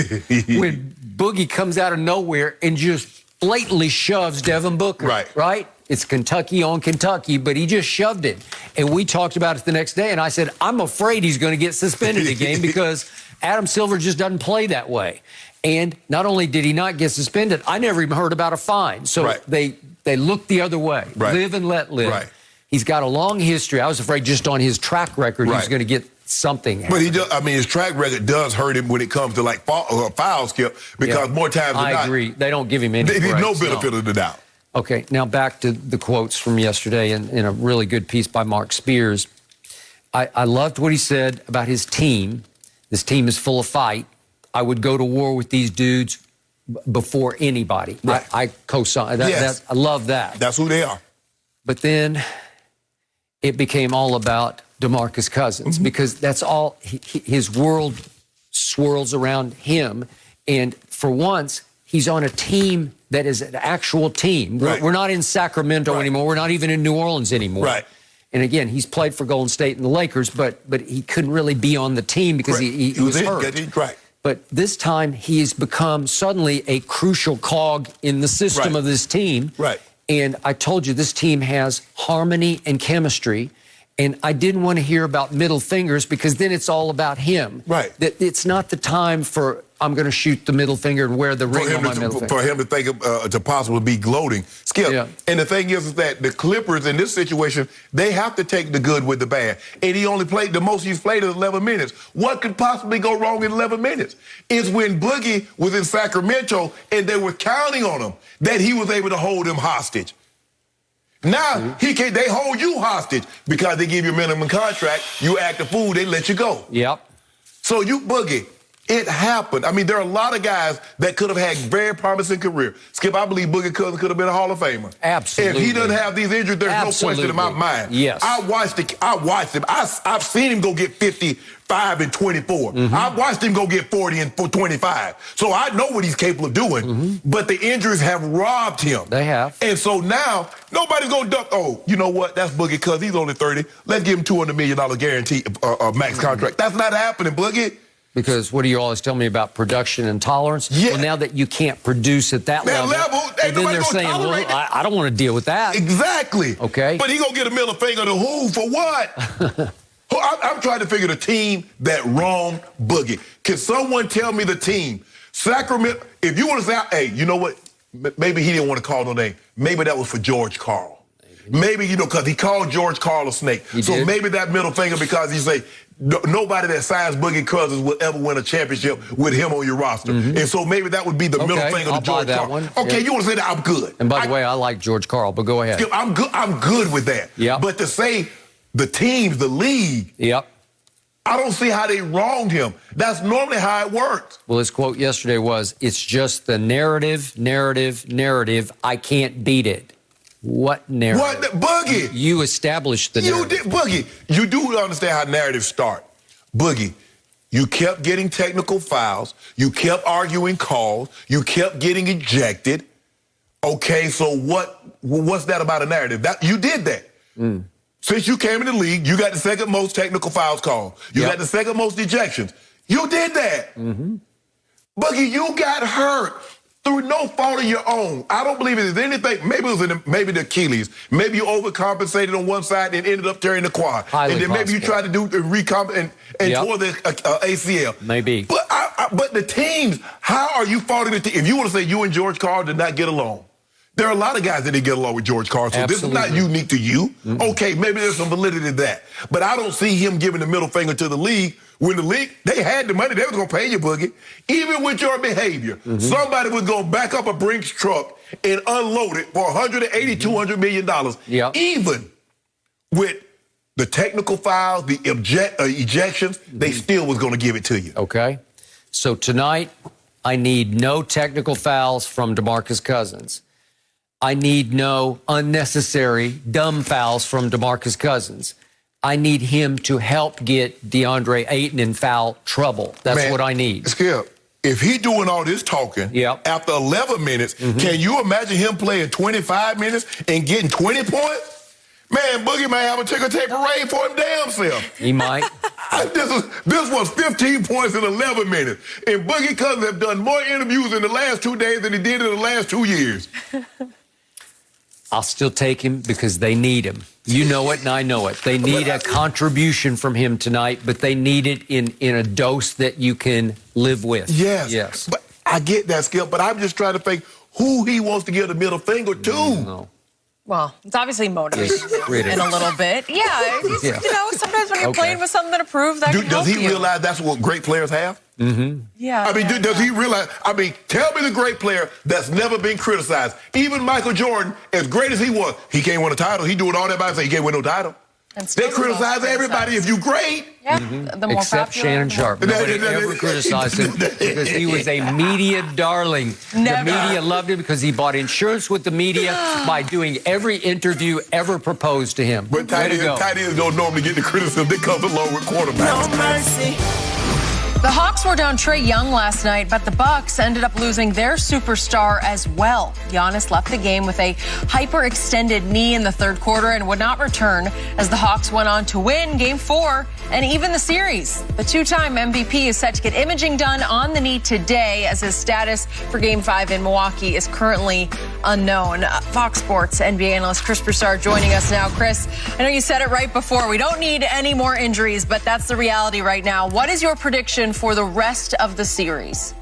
when Boogie comes out of nowhere and just blatantly shoves Devin Booker. Right? It's Kentucky on Kentucky, but he just shoved it. And we talked about it the next day, and I said, I'm afraid he's going to get suspended again because Adam Silver just doesn't play that way. And not only did he not get suspended, I never even heard about a fine. So they looked the other way. Live and let live. He's got a long history. I was afraid just on his track record he was going to get something. But he does, I mean, his track record does hurt him when it comes to like foul Skip, because more times than not, I agree. They don't give him any breaks. No benefit of the doubt. Okay, now back to the quotes from yesterday in a really good piece by Mark Spears. I loved what he said about his team. This team is full of fight. I would go to war with these dudes before anybody. I co-sign that. I love that. That's who they are. But then it became all about DeMarcus Cousins because that's all, his world swirls around him. And for once, he's on a team that is an actual team. We're not in Sacramento anymore. We're not even in New Orleans anymore. And again, he's played for Golden State and the Lakers, but he couldn't really be on the team because he was hurt. But this time, he has become suddenly a crucial cog in the system of this team. And I told you, this team has harmony and chemistry. And I didn't want to hear about middle fingers because then it's all about him. That it's not the time for, I'm going to shoot the middle finger and wear the ring on my middle finger. For him to think to possibly be gloating. Skip, and the thing is that the Clippers in this situation, they have to take the good with the bad. And he only played, the most he's played is 11 minutes. What could possibly go wrong in 11 minutes? It's when Boogie was in Sacramento and they were counting on him that he was able to hold him hostage. Now, they hold you hostage because they give you a minimum contract. You act a fool, they let you go. So you, Boogie, it happened. I mean, there are a lot of guys that could have had very promising career. Skip, I believe Boogie Cousins could have been a Hall of Famer. Absolutely. If he doesn't have these injuries, there's no question in my mind. I watched him. I've seen him go get 55 and 24. I've watched him go get 40 and 25. So I know what he's capable of doing. But the injuries have robbed him. They have. And so now, nobody's going to dump, oh, you know what? That's Boogie Cousins. He's only 30. Let's give him $200 million guarantee max contract. That's not happening, Boogie. Because what do you always tell me about production and tolerance? Yeah. Well, now that you can't produce at that level, ain't then nobody they're gonna saying, well, tolerate that. I don't want to deal with that. Exactly. Okay. But he gonna get a middle finger to who for what? I'm trying to figure the team that wronged Boogie. Can someone tell me the team? Sacramento, if you want to say, hey, you know what? Maybe he didn't want to call no name. Maybe that was for George Karl. Maybe, because he called George Karl a snake. So maybe that middle finger because he say, nobody that signs Boogie Cousins will ever win a championship with him on your roster. And so maybe that would be the middle finger to George Karl. Okay, you want to say that? I'm good. And by the way, I like George Karl, but go ahead. I'm good with that. Yep. But to say the teams, the league, I don't see how they wronged him. That's normally how it works. Well, his quote yesterday was, it's just the narrative. I can't beat it. What narrative? What? Boogie. You established the narrative. You did, Boogie. You do understand how narratives start. Boogie, you kept getting technical fouls. You kept arguing calls. You kept getting ejected. Okay, so what's that about a narrative? You did that. Since you came in the league, you got the second most technical fouls called. You got the second most ejections. You did that. Boogie, you got hurt through no fault of your own. I don't believe it is anything. Maybe it was maybe the Achilles. Maybe you overcompensated on one side and ended up tearing the quad. Highly and then maybe possible. You tried to do the recompensate and tore the ACL. Maybe. But the teams, how are you faulting the team? If you want to say you and George Karl did not get along, there are a lot of guys that didn't get along with George Karl, so this is not unique to you. Okay, maybe there's some validity to that. But I don't see him giving the middle finger to the league when the league, they had the money, they was going to pay you, Boogie. Even with your behavior, somebody was going to back up a Brinks truck and unload it for $180, $200 million. Even with the technical fouls, the ejections, they still was going to give it to you. Okay. So tonight, I need no technical fouls from DeMarcus Cousins. I need no unnecessary dumb fouls from DeMarcus Cousins. I need him to help get DeAndre Ayton in foul trouble. That's what I need. Skip, if he doing all this talking after 11 minutes, can you imagine him playing 25 minutes and getting 20 points? Man, Boogie might have a ticker tape parade for him damn self. He might. This was 15 points in 11 minutes. And Boogie Cousins have done more interviews in the last 2 days than he did in the last 2 years. I'll still take him because they need him. You know it and I know it. They need a contribution from him tonight, but they need it in a dose that you can live with. Yes. But I get that, Skip, but I'm just trying to think who he wants to give the middle finger to. No. Well, it's obviously motivating in a little bit. Yeah, sometimes when you're playing with something to prove, that can help you. Does he realize that's what great players have? Yeah. I mean, does he realize? I mean, tell me the great player that's never been criticized. Even Michael Jordan, as great as he was, he can't win a title. He doing all that by himself. He can't win no title. They criticize everybody if you great. Yeah, the more except popular. Shannon Sharpe. Nobody ever criticized him because he was a media darling. Never. The media loved him because he bought insurance with the media by doing every interview ever proposed to him. But tight ends don't normally get the criticism that comes along with quarterbacks. No mercy. The Hawks were down Trae Young last night, but the Bucks ended up losing their superstar as well. Giannis left the game with a hyperextended knee in the third quarter and would not return as the Hawks went on to win Game 4 and even the series. The two-time MVP is set to get imaging done on the knee today as his status for Game 5 in Milwaukee is currently unknown. Fox Sports NBA analyst Chris Broussard joining us now. Chris, I know you said it right before. We don't need any more injuries, but that's the reality right now. What is your prediction for the rest of the series?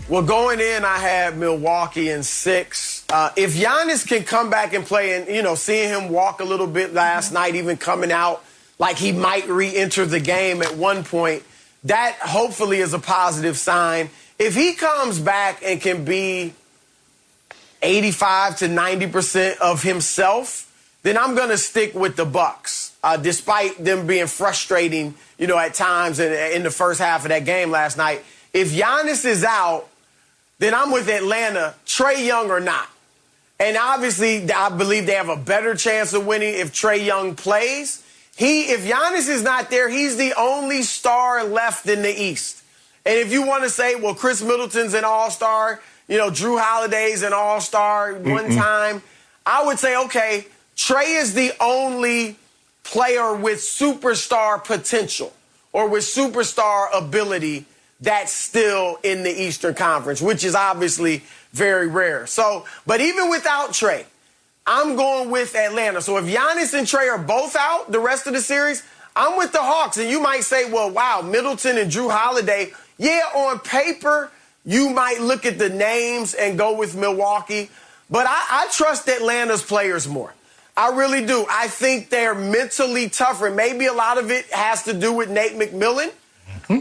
Well, going in, I had Milwaukee in 6. If Giannis can come back and play, and, seeing him walk a little bit last night, even coming out like he might re-enter the game at one point, that hopefully is a positive sign. If he comes back and can be 85 to 90% of himself, then I'm going to stick with the Bucks, despite them being frustrating, at times in the first half of that game last night. If Giannis is out, then I'm with Atlanta, Trae Young or not. And obviously, I believe they have a better chance of winning if Trae Young plays. If Giannis is not there, he's the only star left in the East. And if you want to say, well, Chris Middleton's an all-star, Drew Holiday's an all-star one time, I would say, okay, Trae is the only player with superstar potential. or with superstar ability that's still in the Eastern Conference, which is obviously very rare. So, but even without Trae, I'm going with Atlanta. So if Giannis and Trae are both out the rest of the series, I'm with the Hawks. And you might say, well, wow, Middleton and Drew Holiday. Yeah, on paper, you might look at the names and go with Milwaukee. But I trust Atlanta's players more. I really do. I think they're mentally tougher. Maybe a lot of it has to do with Nate McMillan.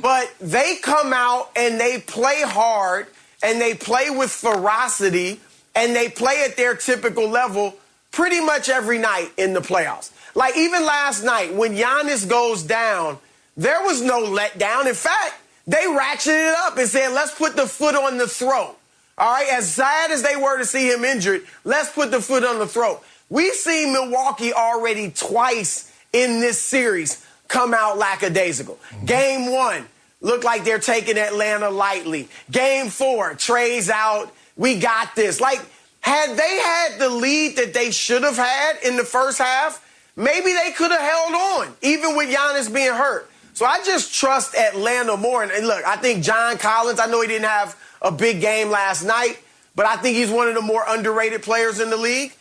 But they come out and they play hard and they play with ferocity and they play at their typical level pretty much every night in the playoffs. Like even last night when Giannis goes down, there was no letdown. In fact, they ratcheted it up and said, let's put the foot on the throat. All right, as sad as they were to see him injured, let's put the foot on the throat. We've seen Milwaukee already twice in this series come out lackadaisical. Game 1, looked like they're taking Atlanta lightly. Game 4, Trae's out. We got this. Like, had they had the lead that they should have had in the first half, maybe they could have held on, even with Giannis being hurt. So I just trust Atlanta more. And look, I think John Collins, I know he didn't have a big game last night, but I think he's one of the more underrated players in the league.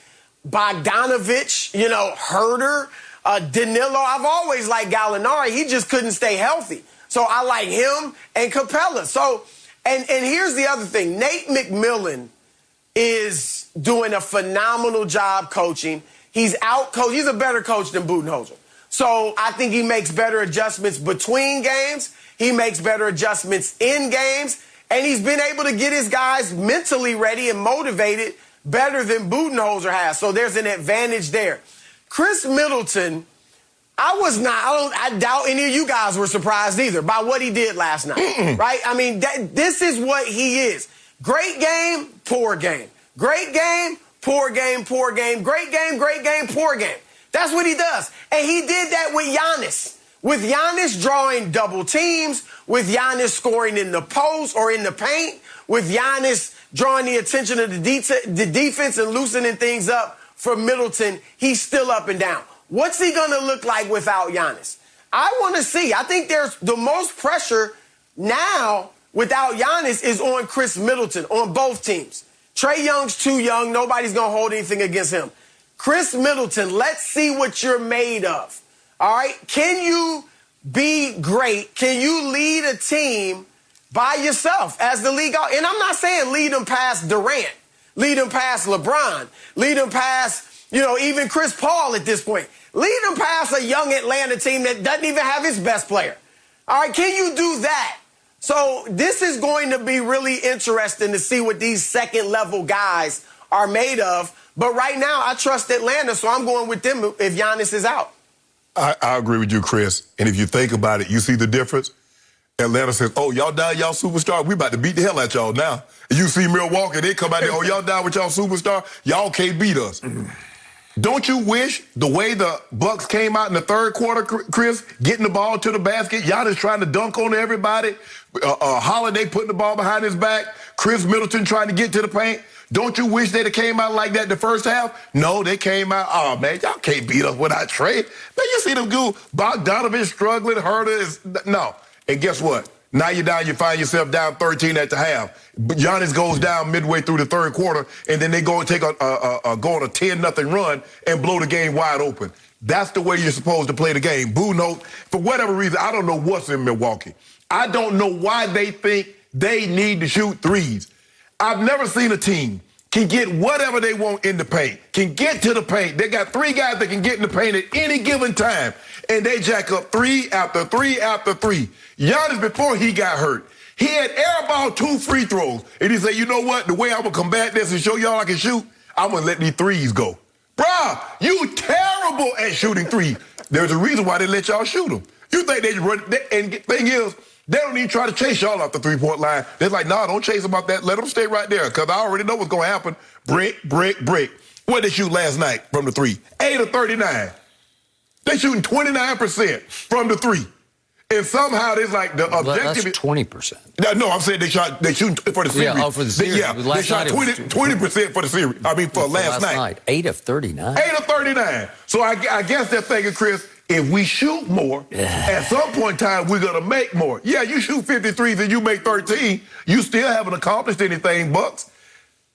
Bogdanovich, Herter, Danilo. I've always liked Gallinari. He just couldn't stay healthy. So I like him and Capella. So, and here's the other thing. Nate McMillan is doing a phenomenal job coaching. He's out-coached. He's a better coach than Budenholzer. So I think he makes better adjustments between games. He makes better adjustments in games. And he's been able to get his guys mentally ready and motivated better than Budenholzer has. So there's an advantage there. Chris Middleton, I doubt any of you guys were surprised either by what he did last night, right? I mean, this is what he is. Great game, poor game. Great game, poor game, poor game. Great game, poor game. That's what he does. And he did that with Giannis. With Giannis drawing double teams, with Giannis scoring in the post or in the paint, with Giannis drawing the attention of the defense and loosening things up for Middleton, he's still up and down. What's he going to look like without Giannis? I want to see. I think there's the most pressure now without Giannis is on Chris Middleton on both teams. Trae Young's too young. Nobody's going to hold anything against him. Chris Middleton, let's see what you're made of. All right? Can you be great? Can you lead a team by yourself as the league? And I'm not saying lead them past Durant, lead them past LeBron, lead them past, even Chris Paul at this point. Lead them past a young Atlanta team that doesn't even have its best player. All right, can you do that? So this is going to be really interesting to see what these second-level guys are made of. But right now, I trust Atlanta, so I'm going with them if Giannis is out. I agree with you, Chris. And if you think about it, you see the difference? Atlanta says, oh, y'all down, y'all superstar. We about to beat the hell out y'all now. And you see Milwaukee, they come out there, oh, y'all down with y'all superstar. Y'all can't beat us. Don't you wish the way the Bucks came out in the third quarter, Chris, getting the ball to the basket, Giannis trying to dunk on everybody, Holiday putting the ball behind his back, Chris Middleton trying to get to the paint. Don't you wish they'd have came out like that the first half? No, they came out, oh, man, y'all can't beat us without Trae. Man, you see them go, Bogdanovich struggling, Herter is, no. And guess what? Now you're down, you find yourself down 13 at the half. Giannis goes down midway through the third quarter, and then they go and take go on a 10-0 run and blow the game wide open. That's the way you're supposed to play the game. Boo note, for whatever reason, I don't know what's in Milwaukee. I don't know why they think they need to shoot threes. I've never seen a team can get whatever they want in the paint, can get to the paint. They got three guys that can get in the paint at any given time, and they jack up three after three after three. Giannis, before he got hurt, he had airballed 2 free throws, and he said, you know what, the way I'm going to combat this and show y'all I can shoot, I'm going to let these threes go. Bruh, you terrible at shooting threes. There's a reason why they let y'all shoot them. You think they run, and the thing is, they don't even try to chase y'all off the three-point line. They're like, nah, don't chase them off that. Let them stay right there, because I already know what's going to happen. Break. What did they shoot last night from the three? 8 of 39. They shooting 29% from the three. And somehow it's like the objective. That's 20%. No, I'm saying they shooting for the series. Yeah, for the series. Yeah, they shot 20% for the series. I mean, for last night. 8 of 39. 8 of 39. So I guess they're thinking, Chris, if we shoot more, at some point in time, we're going to make more. Yeah, you shoot 53s and you make 13. You still haven't accomplished anything, Bucks.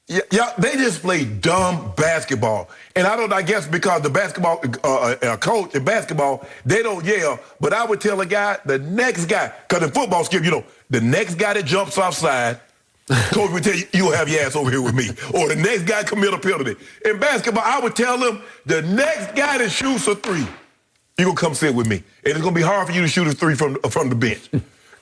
Yeah, they just play dumb basketball. And I guess because the basketball coach in basketball, they don't yell. But I would tell a guy, the next guy, because in football, Skip, the next guy that jumps offside, coach would tell you, you'll have your ass over here with me. Or the next guy commit a penalty. In basketball, I would tell them, the next guy that shoots a three, you're going to come sit with me. And it's going to be hard for you to shoot a three from the bench.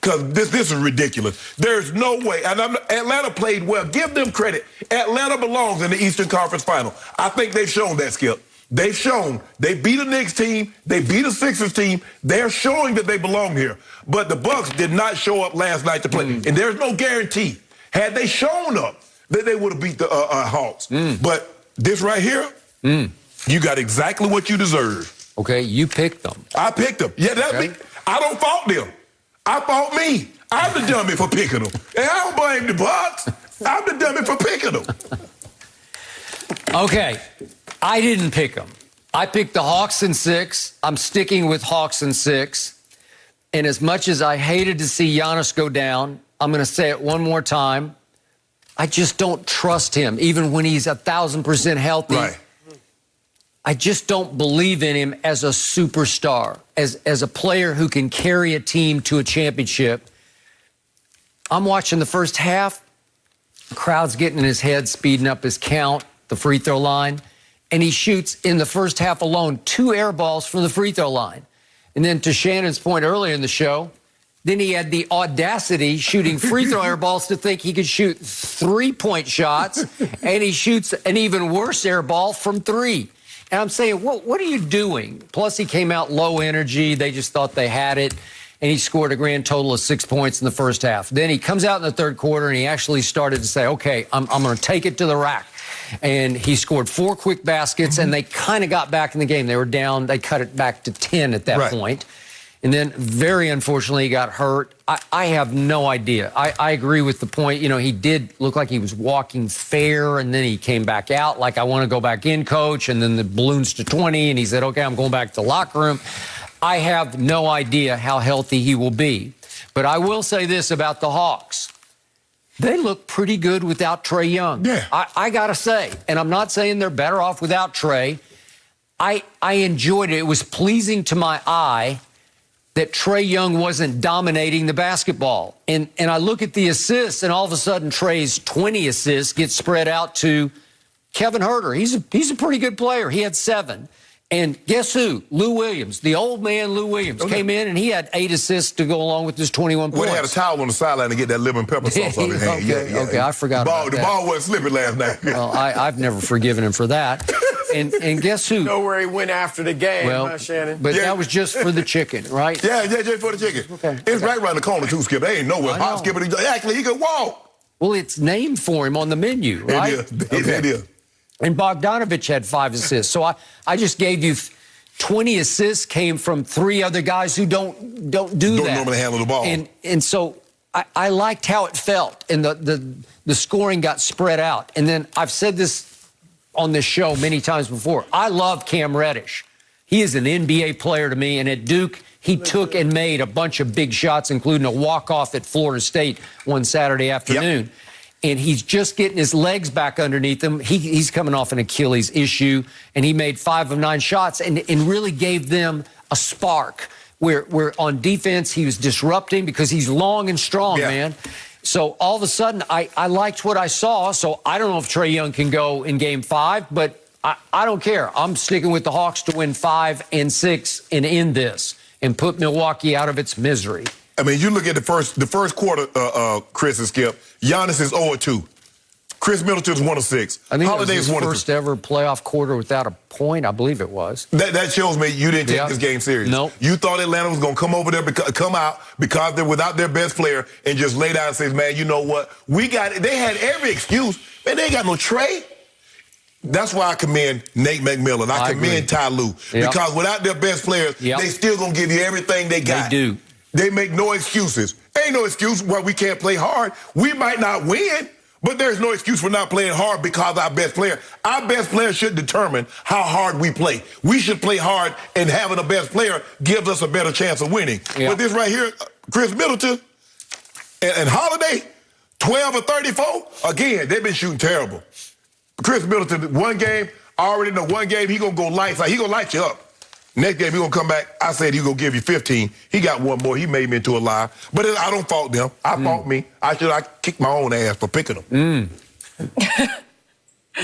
Because this is ridiculous. There's no way. And Atlanta played well. Give them credit. Atlanta belongs in the Eastern Conference Final. I think they've shown that, Skip. They've shown. They beat a Knicks team. They beat a Sixers team. They're showing that they belong here. But the Bucks did not show up last night to play. And there's no guarantee. Had they shown up, that they would have beat the Hawks. But this right here, you got exactly what you deserve. Okay, you picked them. I picked them. Yeah, I don't fault them. I fault me. I'm the dummy for picking them. And I don't blame the Bucks. I'm the dummy for picking them. Okay, I didn't pick them. I picked the Hawks in 6. I'm sticking with Hawks in 6. And as much as I hated to see Giannis go down, I'm going to say it one more time. I just don't trust him, even when he's 1,000% healthy. Right. I just don't believe in him as a superstar, as a player who can carry a team to a championship. I'm watching the first half. The crowd's getting in his head, speeding up his count, the free throw line. And he shoots in the first half alone 2 air balls from the free throw line. And then to Shannon's point earlier in the show, then he had the audacity shooting free throw air balls to think he could shoot 3-point shots. And he shoots an even worse air ball from 3. And I'm saying, what are you doing? Plus, he came out low energy. They just thought they had it. And he scored a grand total of 6 points in the first half. Then he comes out in the third quarter, and he actually started to say, okay, I'm going to take it to the rack. And he scored 4 quick baskets, and they kind of got back in the game. They were down. They cut it back to 10 at that point. And then, very unfortunately, he got hurt. I have no idea. I agree with the point. He did look like he was walking fair, and then he came back out like, I want to go back in, coach. And then the balloons to 20, and he said, okay, I'm going back to the locker room. I have no idea how healthy he will be. But I will say this about the Hawks. They look pretty good without Trae Young. Yeah. I got to say, and I'm not saying they're better off without Trae. I enjoyed it. It was pleasing to my eye that Trae Young wasn't dominating the basketball. And I look at the assists, and all of a sudden Trae's 20 assists get spread out to Kevin Huerter. He's a pretty good player. He had 7. And guess who? Lou Williams, the old man Lou Williams, came in, and he had 8 assists to go along with his 21 points. Well, he had a towel on the sideline to get that lemon pepper sauce on his hand. Okay, I forgot about that. The ball wasn't slipping last night. Well, I've never forgiven him for that. And guess who? You know where he went after the game, Shannon? But that was just for the chicken, right? Yeah, just for the chicken. Okay. It's right around the corner, too, Skip. They ain't nowhere. Hop, Skip, actually, he could walk. Well, it's named for him on the menu, right? It is. And Bogdanovich had 5 assists. So I just gave you 20 assists came from 3 other guys who don't do that. Don't normally handle the ball. And so I liked how it felt, and the scoring got spread out. And then I've said this on this show many times before. I love Cam Reddish. He is an NBA player to me, and at Duke, he took and made a bunch of big shots, including a walk-off at Florida State one Saturday afternoon. Yep. And he's just getting his legs back underneath him. He's coming off an Achilles issue, and he made 5 of 9 shots and really gave them a spark where on defense he was disrupting because he's long and strong, man. So all of a sudden, I liked what I saw. So I don't know if Trae Young can go in Game 5, but I don't care. I'm sticking with the Hawks to win 5 and 6 and end this and put Milwaukee out of its misery. I mean, you look at the first quarter, Chris and Skip. Giannis is 0-2. Chris Middleton's 1 of 6. I think it was his first ever playoff quarter without a point. I believe it was. That shows me you didn't take this game serious. Nope. You thought Atlanta was going to come over there, come out because they're without their best player and just lay down and say, man, you know what? We got it. They had every excuse. Man, they ain't got no Trae. That's why I commend Nate McMillan. I commend Ty Lue. Because without their best players, they still going to give you everything they got. They do. They make no excuses. Ain't no excuse why we can't play hard. We might not win, But there's no excuse for not playing hard because our best player should determine how hard we play. We should play hard, and having a best player gives us a better chance of winning. Yeah. But this right here, Chris Middleton and Holiday, 12 or 34, again, they've been shooting terrible. Chris Middleton, one game, I already know one game, he going to go lights out. He going to light you up. Next game, he going to come back. I said he going to give you 15. He got one more. He made me into a lie. But I don't fault them. I fault me. I kicked my own ass for picking them.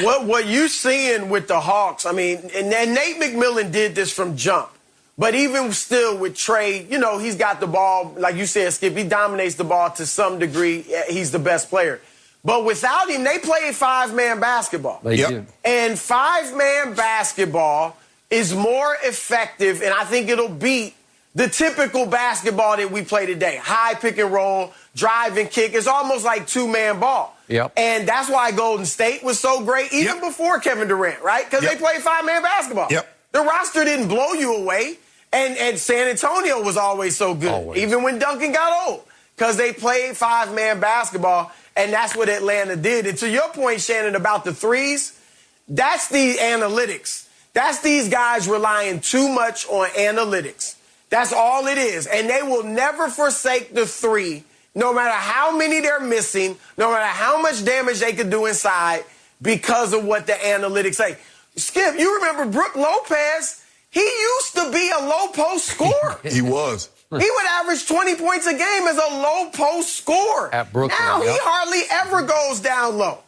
What you seeing with the Hawks, I mean, and Nate McMillan did this from jump. But even still with Trey, you know, he's got the ball, like you said, Skip, he dominates the ball to some degree. He's the best player. But without him, they play five-man basketball. They do. And five-man basketball is more effective, and I think it'll beat the typical basketball that we play today. High pick and roll, drive and kick. It's almost like two-man ball. Yep. And that's why Golden State was so great, even before Kevin Durant, right? Because they played five-man basketball. The roster didn't blow you away, and San Antonio was always so good, even when Duncan got old, because they played five-man basketball, and that's what Atlanta did. And to your point, Shannon, about the threes, that's the analytics. That's these guys relying too much on analytics. That's all it is. And they will never forsake the three, no matter how many they're missing, no matter how much damage they could do inside, because of what the analytics say. Skip, you remember Brook Lopez? He used to be a low post scorer. He was. He would average 20 points a game as a low post scorer. At Brooklyn, now he hardly ever goes down low.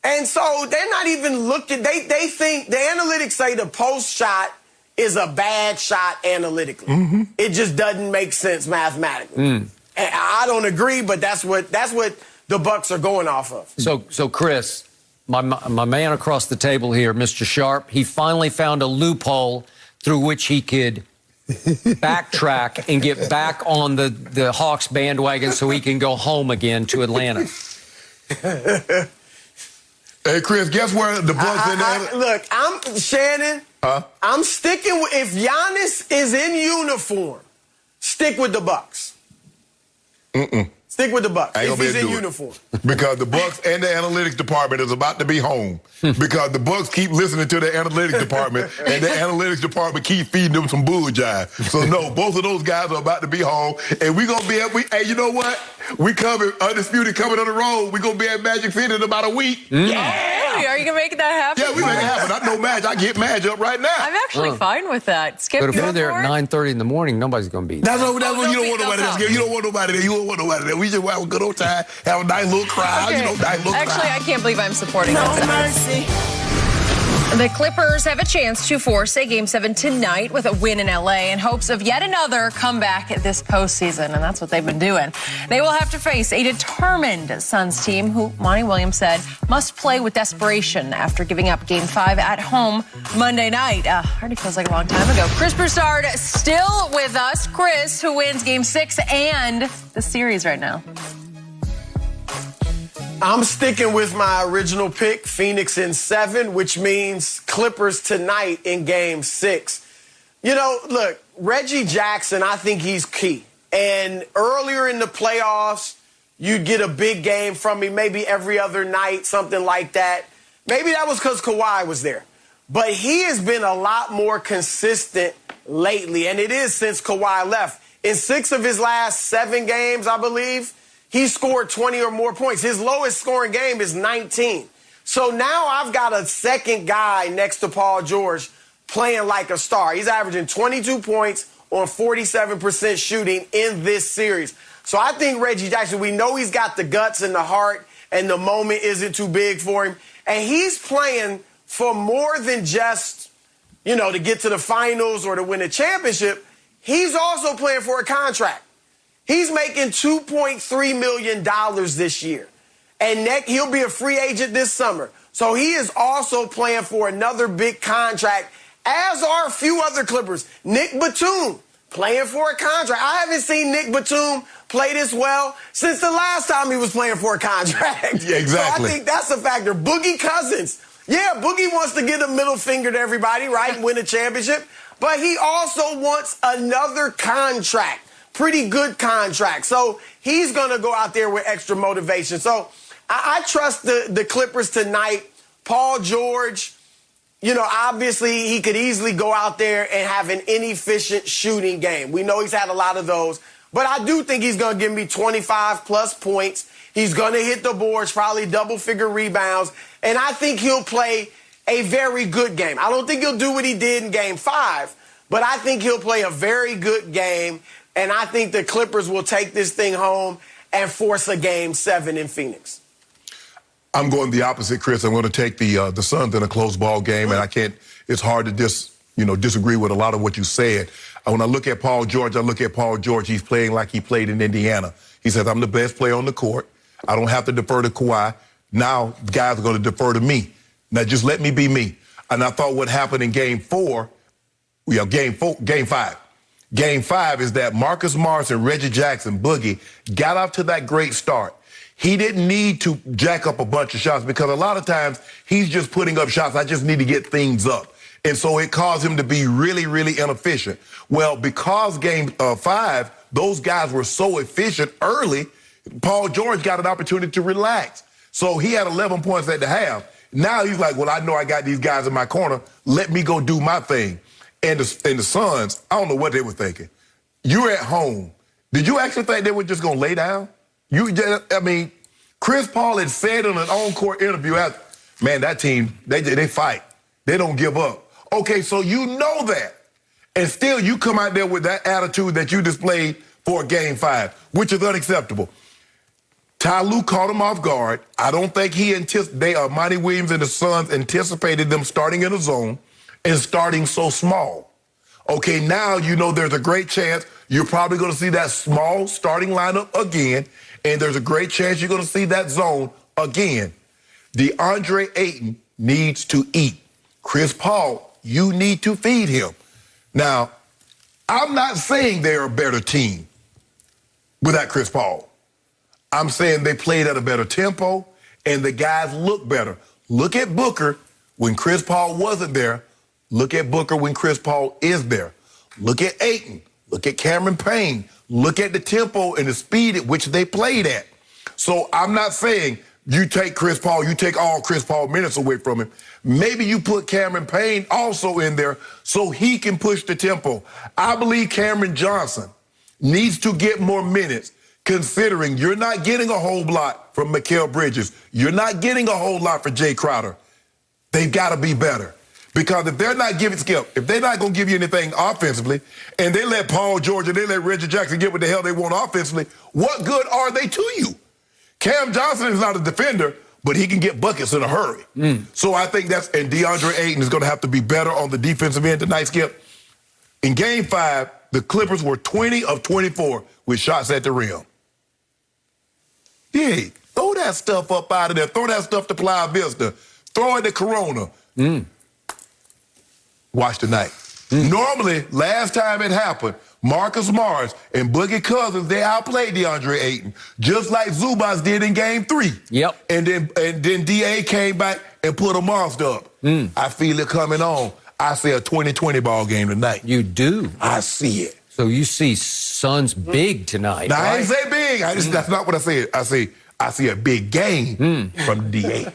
And so they're not even looking. They think the analytics say the post shot is a bad shot analytically. It just doesn't make sense mathematically. And I don't agree, but that's what the Bucks are going off of. So Chris, my man across the table here, Mr. Sharpe, he finally found a loophole through which he could backtrack and get back on the Hawks bandwagon so he can go home again to Atlanta. Hey, Chris, guess where the Bucks look, I'm Shannon. I'm sticking with, if Giannis is in uniform, stick with the Bucks. Stick with the Bucks if he's in uniform. Because the Bucks and the analytics department is about to be home. Because the Bucks keep listening to the analytics department, and the analytics department keep feeding them some bull jive. So no, both of those guys are about to be home, and we're gonna be at. Hey, you know what? We coming undisputed, coming on the road. We're gonna be at Magic City in about a week. Yeah, are you gonna make that happen? Yeah, we make it happen. I know Madge. I get Madge up right now. I'm actually fine with that. Skip, But if we're there at 9:30 in the morning, nobody's going to be there. That's what you don't want nobody else. You don't want nobody there. You don't want nobody there. We just have a good old time, have a nice little crowd. Okay. You know, nice little Actually, crowd. I can't believe I'm supporting this. The Clippers have a chance to force a Game 7 tonight with a win in LA in hopes of yet another comeback this postseason, and that's what they've been doing. They will have to face a determined Suns team who, Monty Williams said, must play with desperation after giving up Game 5 at home Monday night. Already feels like a long time ago. Chris Broussard still with us. Chris, who wins Game 6 and the series right now. I'm sticking with my original pick, Phoenix in 7, which means Clippers tonight in Game 6. You know, look, Reggie Jackson, I think he's key. And earlier in the playoffs, you'd get a big game from him, maybe every other night, something like that. Maybe that was because Kawhi was there. But he has been a lot more consistent lately, and it is since Kawhi left. In 6 of his last 7 games, I believe, he scored 20 or more points. His lowest scoring game is 19. So now I've got a second guy next to Paul George playing like a star. He's averaging 22 points on 47% shooting in this series. So I think Reggie Jackson, we know he's got the guts and the heart, and the moment isn't too big for him. And he's playing for more than just, you know, to get to the finals or to win a championship. He's also playing for a contract. He's making $2.3 million this year. And he'll be a free agent this summer. So he is also playing for another big contract, as are a few other Clippers. Nick Batum playing for a contract. I haven't seen Nick Batum play this well since the last time he was playing for a contract. Yeah, exactly. So I think that's a factor. Boogie Cousins. Yeah, Boogie wants to give a middle finger to everybody, right, and win a championship. But he also wants another contract. Pretty good contract. So he's going to go out there with extra motivation. So I trust the Clippers tonight. Paul George, obviously he could easily go out there and have an inefficient shooting game. We know he's had a lot of those. But I do think he's going to give me 25-plus points. He's going to hit the boards, probably double-figure rebounds. And I think he'll play a very good game. I don't think he'll do what he did in Game 5, but I think he'll play a very good game. And I think the Clippers will take this thing home and force a Game 7 in Phoenix. I'm going the opposite, Chris. I'm going to take the Suns in a close ball game, and it's hard to disagree with a lot of what you said. When I look at Paul George, he's playing like he played in Indiana. He says, I'm the best player on the court. I don't have to defer to Kawhi. Now, guys are going to defer to me. Now, just let me be me. And I thought what happened in Game 5. Game 5 is that Marcus Morris and Reggie Jackson, Boogie, got off to that great start. He didn't need to jack up a bunch of shots because a lot of times he's just putting up shots. I just need to get things up. And so it caused him to be really, really inefficient. Well, because Game 5, those guys were so efficient early, Paul George got an opportunity to relax. So he had 11 points at the half. Now he's like, well, I know I got these guys in my corner. Let me go do my thing. And the Suns, I don't know what they were thinking. You're at home. Did you actually think they were just going to lay down? Chris Paul had said in an on-court interview, man, that team, they fight. They don't give up. Okay, so you know that. And still you come out there with that attitude that you displayed for Game 5, which is unacceptable. Ty Lue caught him off guard. I don't think Monty Williams and the Suns anticipated them starting in a zone and starting so small. Okay, now you know there's a great chance you're probably going to see that small starting lineup again, and there's a great chance you're going to see that zone again. DeAndre Ayton needs to eat. Chris Paul, you need to feed him. Now, I'm not saying they're a better team without Chris Paul. I'm saying they played at a better tempo, and the guys look better. Look at Booker when Chris Paul wasn't there. Look at Booker when Chris Paul is there. Look at Ayton. Look at Cameron Payne. Look at the tempo and the speed at which they played at. So I'm not saying you take Chris Paul, you take all Chris Paul minutes away from him. Maybe you put Cameron Payne also in there so he can push the tempo. I believe Cameron Johnson needs to get more minutes, considering you're not getting a whole lot from Mikal Bridges. You're not getting a whole lot for Jay Crowder. They've got to be better. Because if they're not giving if they're not going to give you anything offensively, and they let Paul George and they let Reggie Jackson get what the hell they want offensively, what good are they to you? Cam Johnson is not a defender, but he can get buckets in a hurry. So I think and DeAndre Ayton is going to have to be better on the defensive end tonight, Skip. In Game 5, the Clippers were 20 of 24 with shots at the rim. Yeah, throw that stuff up out of there. Throw that stuff to Playa Vista. Throw it to Corona. Watch tonight. Normally, last time it happened, Marcus Morris and Boogie Cousins, they outplayed DeAndre Ayton, just like Zubas did in Game 3. Yep. And then DA came back and put a monster up. I feel it coming on. I see a 20-20 ball game tonight. You do? I see it. So you see Suns big tonight, Now, right? I ain't say big. That's not what I said. I see a big game from DA.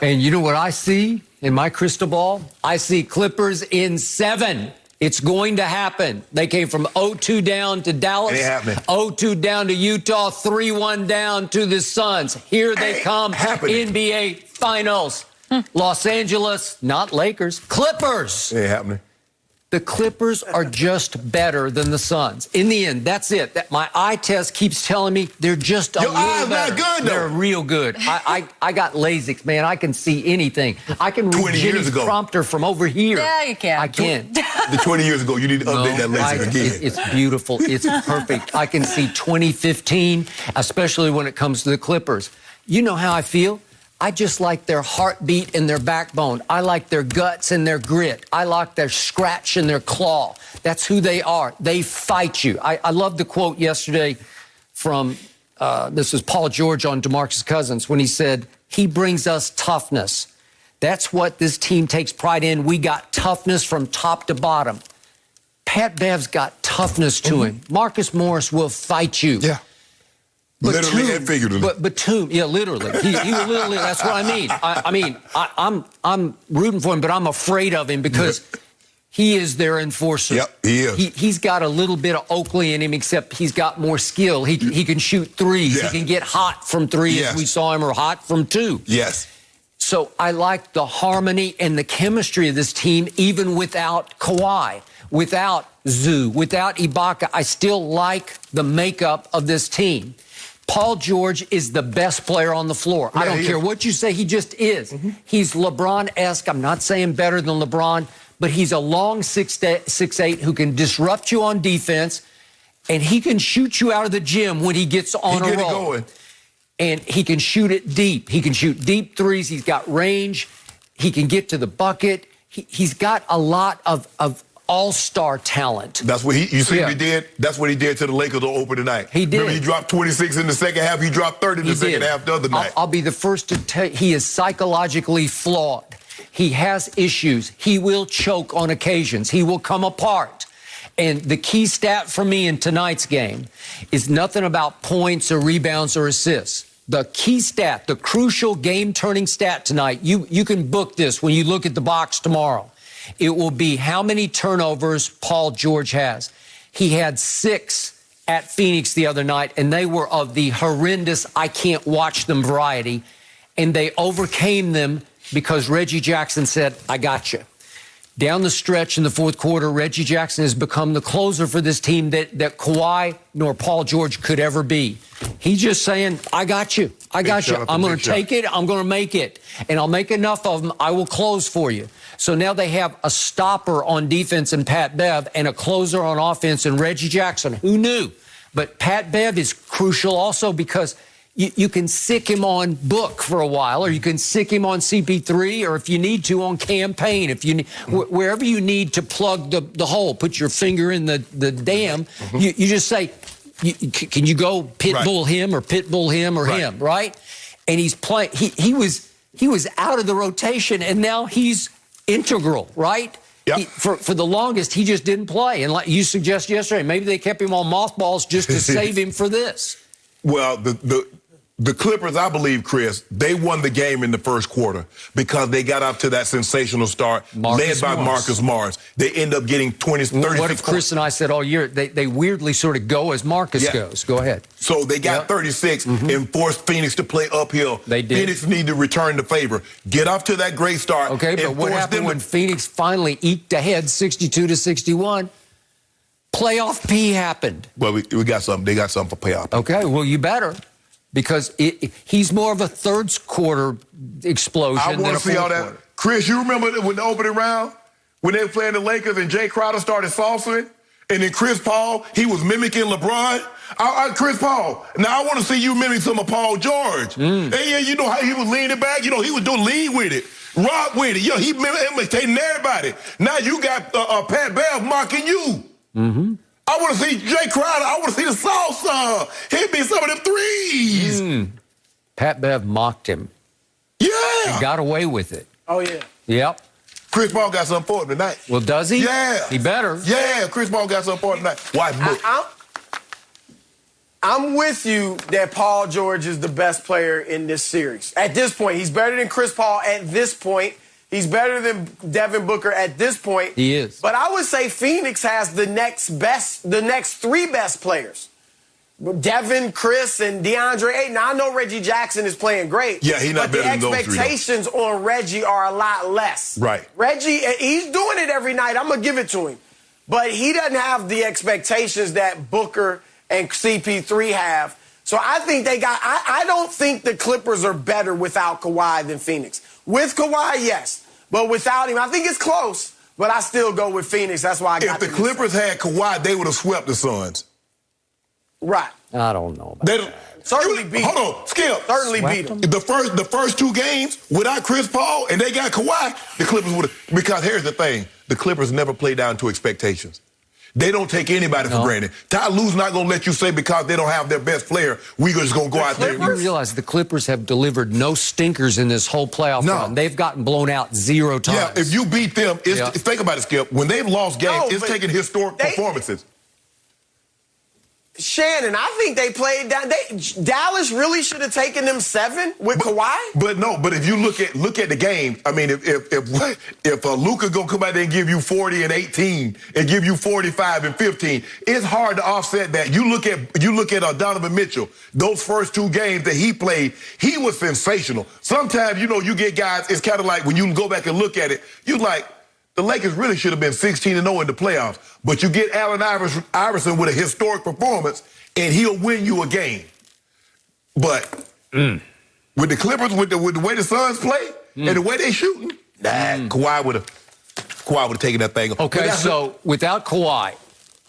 And you know what I see in my crystal ball? I see Clippers in 7. It's going to happen. They came from 0-2 down to Dallas, 0-2 down to Utah, 3-1 down to the Suns. Here they come, NBA Finals. Los Angeles, not Lakers, Clippers. It ain't happening. The Clippers are just better than the Suns. In the end, that's it. My eye test keeps telling me they're just a little better. Your eyes not good, though. They're real good. I got LASIK, man. I can see anything. I can read Jenny's prompter from over here. Yeah, you can. I can. The 20 years ago, you need to update that LASIK again. It's beautiful. It's perfect. I can see 2015, especially when it comes to the Clippers. You know how I feel? I just like their heartbeat and their backbone. I like their guts and their grit. I like their scratch and their claw. That's who they are. They fight you. I love the quote yesterday from, this is Paul George on DeMarcus Cousins, when he said, he brings us toughness. That's what this team takes pride in. We got toughness from top to bottom. Pat Bev's got toughness to him. Marcus Morris will fight you. Yeah. Literally and figuratively. But yeah, literally. He literally. That's what I mean. I'm rooting for him, but I'm afraid of him because he is their enforcer. Yep, he is. He's got a little bit of Oakley in him, except he's got more skill. He can shoot threes. Yeah. He can get hot from three, as we saw him, or hot from two. Yes. So I like the harmony and the chemistry of this team, even without Kawhi, without Zoo, without Ibaka. I still like the makeup of this team. Paul George is the best player on the floor. Yeah, I don't care what you say, he just is. He's LeBron-esque. I'm not saying better than LeBron, but he's a long 6'8" who can disrupt you on defense, and he can shoot you out of the gym when he gets on a roll. Going. And he can shoot it deep. He can shoot deep threes. He's got range. He can get to the bucket. He's got a lot of all-star talent. That's what you see what he did? That's what he did to the Lakers on opening night. He did. Remember, he dropped 26 in the second half. He dropped 30 in the second half the other night. I'll be the first to tell you, he is psychologically flawed. He has issues. He will choke on occasions. He will come apart. And the key stat for me in tonight's game is nothing about points or rebounds or assists. The key stat, the crucial game-turning stat tonight, you can book this when you look at the box tomorrow. It will be how many turnovers Paul George has. He had 6 at Phoenix the other night, and they were of the horrendous, I can't watch them variety. And they overcame them because Reggie Jackson said, I got you. Down the stretch in the fourth quarter, Reggie Jackson has become the closer for this team that Kawhi nor Paul George could ever be. He's just saying, I got you. I got you. I'm going to take it. I'm going to make it. And I'll make enough of them. I will close for you. So now they have a stopper on defense in Pat Bev and a closer on offense in Reggie Jackson. Who knew? But Pat Bev is crucial also because you can sick him on Book for a while, or you can sick him on CP3, or if you need to on Campaign, if you need, wherever you need to plug the hole, put your finger in the dam, you just say, can you go Pitbull him or Pitbull him or him, right? And he's playing. He was out of the rotation, and now he's integral, right? Yep. For the longest, he just didn't play. And like you suggested yesterday, maybe they kept him on mothballs just to save him for this. Well, the Clippers, I believe, Chris, they won the game in the first quarter because they got up to that sensational start led by Marcus Morris. They end up getting 36 What if Chris and I said all year, they weirdly sort of go as Marcus goes? Go ahead. So they got 36 and forced Phoenix to play uphill. They did. Phoenix need to return the favor. Get off to that great start. Okay, but what happened when Phoenix finally eked ahead 62-61? Playoff P happened. Well, we got something. They got something for playoff P. Okay, well, you better. Because he's more of a third quarter explosion. I want to see all that. Chris, you remember when the opening round, when they were playing the Lakers and Jay Crowder started salsing, and then Chris Paul, he was mimicking LeBron. Chris Paul, now I want to see you mimic some of Paul George. And yeah, you know how he was leaning back? You know, he was doing lean with it, rock with it. Yo, he imitating everybody. Now you got Pat Bev mocking you. I want to see Jay Crowder. I want to see the salsa. Hit me some of them threes. Pat Bev mocked him. Yeah. He got away with it. Oh, yeah. Yep. Chris Paul got something for him tonight. Well, does he? Yeah. He better. Yeah, Chris Paul got something for him tonight. Watch Book. I'm with you that Paul George is the best player in this series. At this point, he's better than Chris Paul at this point. He's better than Devin Booker at this point. He is. But I would say Phoenix has the next 3 best players. Devin, Chris, and DeAndre Ayton. Now, I know Reggie Jackson is playing great. Yeah, he's not better than those three. But the expectations on Reggie are a lot less. Right. Reggie, he's doing it every night. I'm going to give it to him. But he doesn't have the expectations that Booker and CP3 have. So I think I don't think the Clippers are better without Kawhi than Phoenix. With Kawhi, yes. But without him, I think it's close. But I still go with Phoenix. That's why I got If the Clippers had Kawhi, they would have swept the Suns. Right. I don't know about that. Certainly beat them. Hold on, Skip. Certainly beat them. The first 2 games without Chris Paul and they got Kawhi, the Clippers would have. Because here's the thing. The Clippers never play down to expectations. They don't take anybody for granted. Ty Lue's not going to let you say because they don't have their best player, we're just going to go out there. You realize the Clippers have delivered no stinkers in this whole playoff run. They've gotten blown out 0 times. Yeah, if you beat them, think about it, Skip. When they've lost games, it's taking historic performances. Shannon, I think they played down. Dallas really should have taken them 7 with Kawhi. But if you look at the game, I mean, if Luka gonna come out there and give you 40 and 18 and give you 45 and 15, it's hard to offset that. You look at Donovan Mitchell. Those first 2 games that he played, he was sensational. Sometimes you get guys. It's kind of like when you go back and look at it, you like. The Lakers really should have been 16-0 in the playoffs, but you get Allen Iverson with a historic performance, and he'll win you a game. But with the Clippers, with the way the Suns play and the way they shooting, Kawhi would have taken that thing. Okay, so without Kawhi,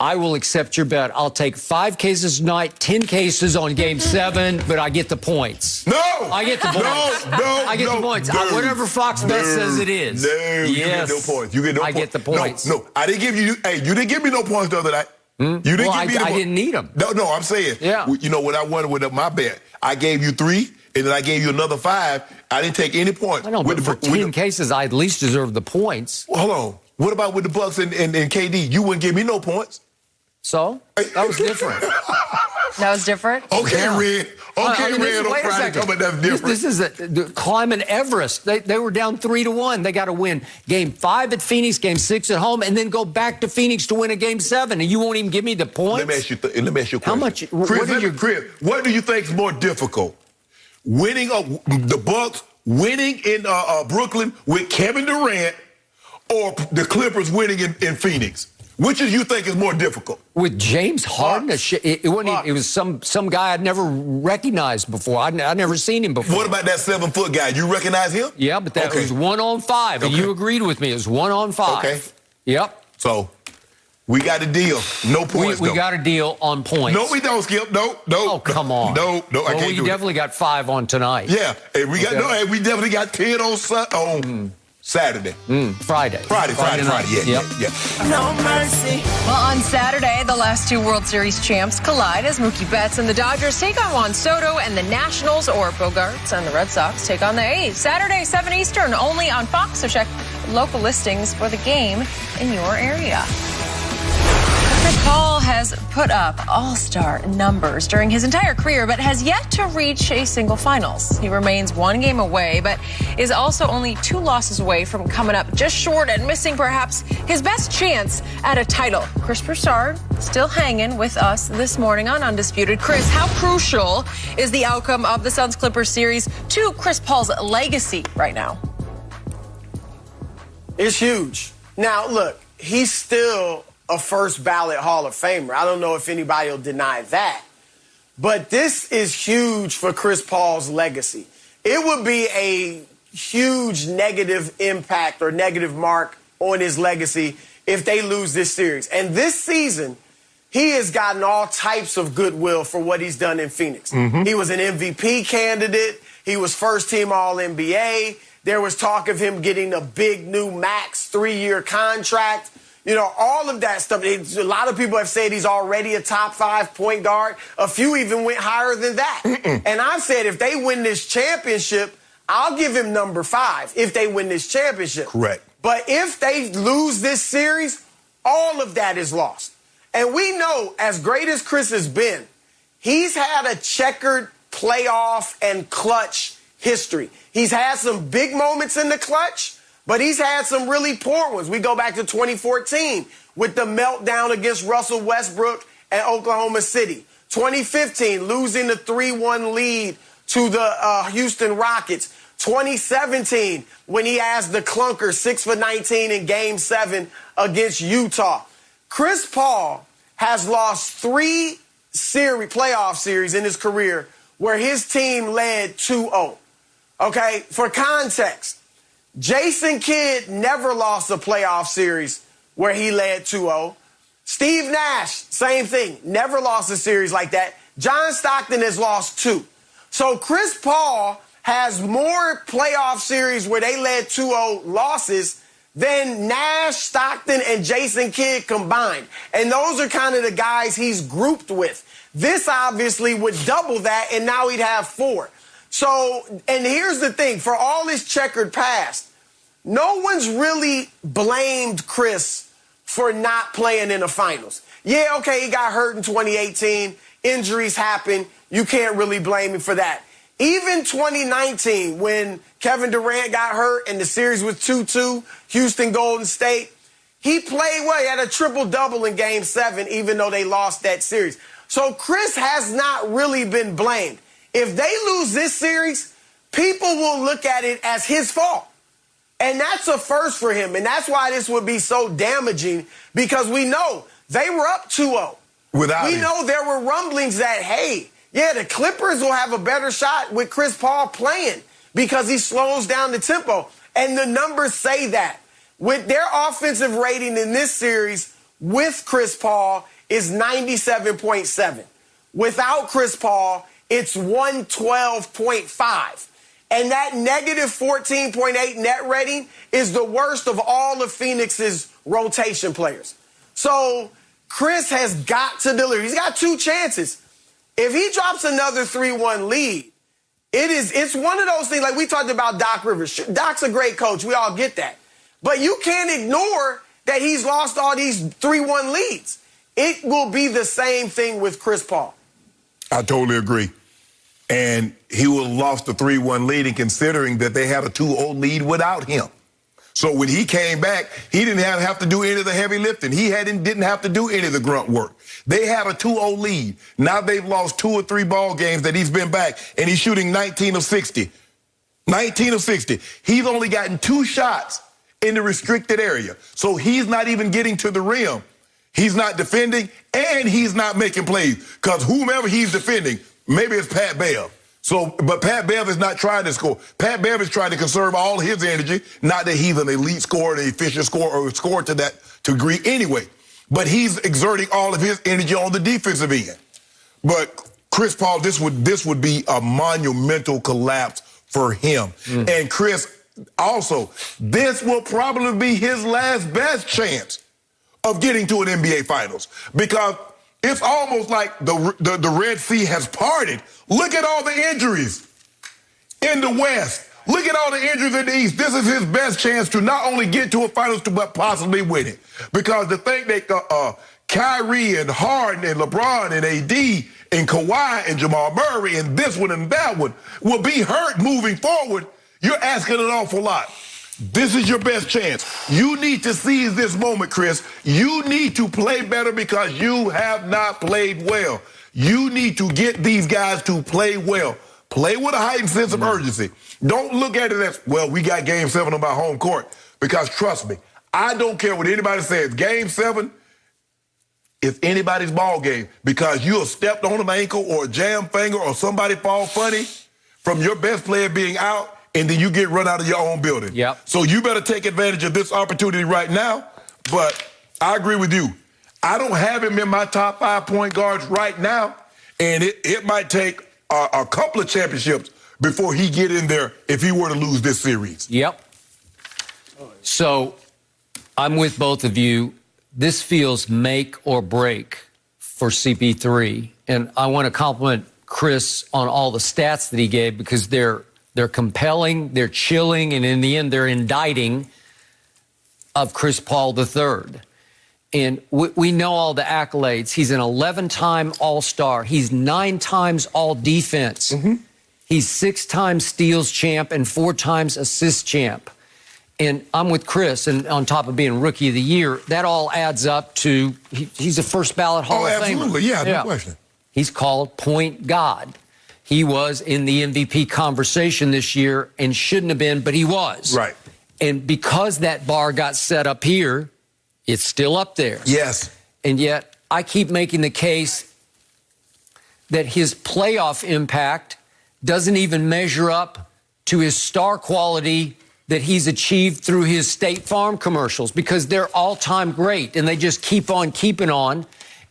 I will accept your bet. I'll take 5 cases tonight, 10 cases on Game 7, but I get the points. No! I get the points. I get the points. Whatever Fox Bet says it is. No, yes. You get no points. You get no points. I get the points. No, I didn't give you. Hey, you didn't give me no points the other night. You didn't give me I didn't need them. No, I'm saying. Yeah. When I won with my bet, I gave you 3, and then I gave you another 5. I didn't take any points. I know, but for 10 cases, I at least deserve the points. Well, hold on. What about with the Bucks and KD? You wouldn't give me no points. So that was different. That was different? Okay, Red. Okay, Red. Wait a second. That's different. This is climbing Everest. They were down 3-1. They got to win Game 5 at Phoenix, Game 6 at home, and then go back to Phoenix to win a Game 7. And you won't even give me the points? Let me ask you a question. How much? Chris, what do you think is more difficult? Winning the Bucks, winning in Brooklyn with Kevin Durant, or the Clippers winning in Phoenix? Which do you think is more difficult? With James Harden, it was some guy I'd never recognized before. I'd never seen him before. What about that 7-foot guy? You recognize him? Yeah, but that was 1-on-5, and you agreed with me. It was 1-on-5. Okay. Yep. So we got a deal. No points. We got a deal on points. No, we don't, Skip. No. Oh, come on. No, I can't do it. You definitely got 5 on tonight. Yeah, and we definitely got 10 on Saturday. Friday. Yeah. No mercy. Well, on Saturday, the last 2 World Series champs collide as Mookie Betts and the Dodgers take on Juan Soto, and the Nationals, or Bogarts, and the Red Sox take on the A's. Saturday, 7 Eastern, only on Fox, so check local listings for the game in your area. Chris Paul has put up all-star numbers during his entire career, but has yet to reach a single finals. He remains 1 game away, but is also only 2 losses away from coming up just short and missing perhaps his best chance at a title. Chris Broussard still hanging with us this morning on Undisputed. Chris, how crucial is the outcome of the Suns-Clippers series to Chris Paul's legacy right now? It's huge. Now, look, he's still a first ballot Hall of Famer. I don't know if anybody will deny that. But this is huge for Chris Paul's legacy. It would be a huge negative impact or negative mark on his legacy if they lose this series. And this season, he has gotten all types of goodwill for what he's done in Phoenix. He was an MVP candidate. He was first-team All-NBA. There was talk of him getting a big new max 3-year contract. All of that stuff. A lot of people have said he's already a top 5 point guard. A few even went higher than that. And I've said if they win this championship, I'll give him number 5 if they win this championship. Correct. But if they lose this series, all of that is lost. And we know, as great as Chris has been, he's had a checkered playoff and clutch history. He's had some big moments in the clutch, but he's had some really poor ones. We go back to 2014 with the meltdown against Russell Westbrook at Oklahoma City. 2015, losing the 3-1 lead to the Houston Rockets. 2017, when he has the clunker 6 for 19 in Game 7 against Utah. Chris Paul has lost 3 playoff series in his career where his team led 2-0. Okay, for context, Jason Kidd never lost a playoff series where he led 2-0. Steve Nash, same thing, never lost a series like that. John Stockton has lost 2. So Chris Paul has more playoff series where they led 2-0 losses than Nash, Stockton, and Jason Kidd combined. And those are kind of the guys he's grouped with. This obviously would double that, and now he'd have 4. So, and here's the thing, for all his checkered past, no one's really blamed Chris for not playing in the finals. Yeah, okay, he got hurt in 2018. Injuries happen. You can't really blame him for that. Even 2019, when Kevin Durant got hurt and the series was 2-2, Houston Golden State, he played well. He had a triple-double in Game 7, even though they lost that series. So Chris has not really been blamed. If they lose this series, people will look at it as his fault. And that's a first for him. And that's why this would be so damaging, because we know they were up 2-0. We know there were rumblings that, hey, yeah, the Clippers will have a better shot with Chris Paul playing because he slows down the tempo. And the numbers say that. With their offensive rating in this series with Chris Paul is 97.7. Without Chris Paul, it's 112.5. And that negative 14.8 net rating is the worst of all of Phoenix's rotation players. So Chris has got to deliver. He's got 2 chances. If he drops another 3-1 lead, it's one of those things like we talked about Doc Rivers. Doc's a great coach. We all get that. But you can't ignore that he's lost all these 3-1 leads. It will be the same thing with Chris Paul. I totally agree. And he will have lost the 3-1 lead, and considering that they had a 2-0 lead without him. So when he came back, he didn't have to do any of the heavy lifting. He didn't have to do any of the grunt work. They had a 2-0 lead. Now they've lost 2 or 3 ball games that he's been back, and he's shooting 19 of 60. 19 of 60. He's only gotten 2 shots in the restricted area. So he's not even getting to the rim. He's not defending, and he's not making plays. Because whomever he's defending, maybe it's Pat Bev. But Pat Bev is not trying to score. Pat Bev is trying to conserve all his energy. Not that he's an elite scorer, an efficient scorer, or scorer to that degree anyway. But he's exerting all of his energy on the defensive end. But Chris Paul, this would be a monumental collapse for him. And Chris, also, this will probably be his last best chance of getting to an NBA Finals, because it's almost like the Red Sea has parted. Look at all the injuries in the West. Look at all the injuries in the East. This is his best chance to not only get to a Finals, but possibly win it. Because the thing that Kyrie and Harden and LeBron and AD and Kawhi and Jamal Murray and this one and that one will be hurt moving forward, you're asking an awful lot. This is your best chance. You need to seize this moment, Chris. You need to play better because you have not played well. You need to get these guys to play well. Play with a heightened sense of urgency. Don't look at it as, well, we got Game 7 on my home court. Because trust me, I don't care what anybody says. Game 7 is anybody's ball game, because you have stepped on an ankle or a jam finger or somebody fall funny from your best player being out, and then you get run out of your own building. Yep. So you better take advantage of this opportunity right now. But I agree with you. I don't have him in my top 5 point guards right now, and it might take a couple of championships before he get in there if he were to lose this series. Yep. So I'm with both of you. This feels make or break for CP3, and I want to compliment Chris on all the stats that he gave, because they're compelling, they're chilling, and in the end, they're indicting of Chris Paul III. And we know all the accolades. He's an 11-time All-Star. He's 9 times All-Defense. He's 6 times steals champ and 4 times assist champ. And I'm with Chris, and on top of being Rookie of the Year, that all adds up to he's a first ballot Hall of Famer. Absolutely, yeah, no question. He's called Point God. He was in the MVP conversation this year and shouldn't have been, but he was. Right. And because that bar got set up here, it's still up there. Yes. And yet I keep making the case that his playoff impact doesn't even measure up to his star quality that he's achieved through his State Farm commercials, because they're all-time great, and they just keep on keeping on.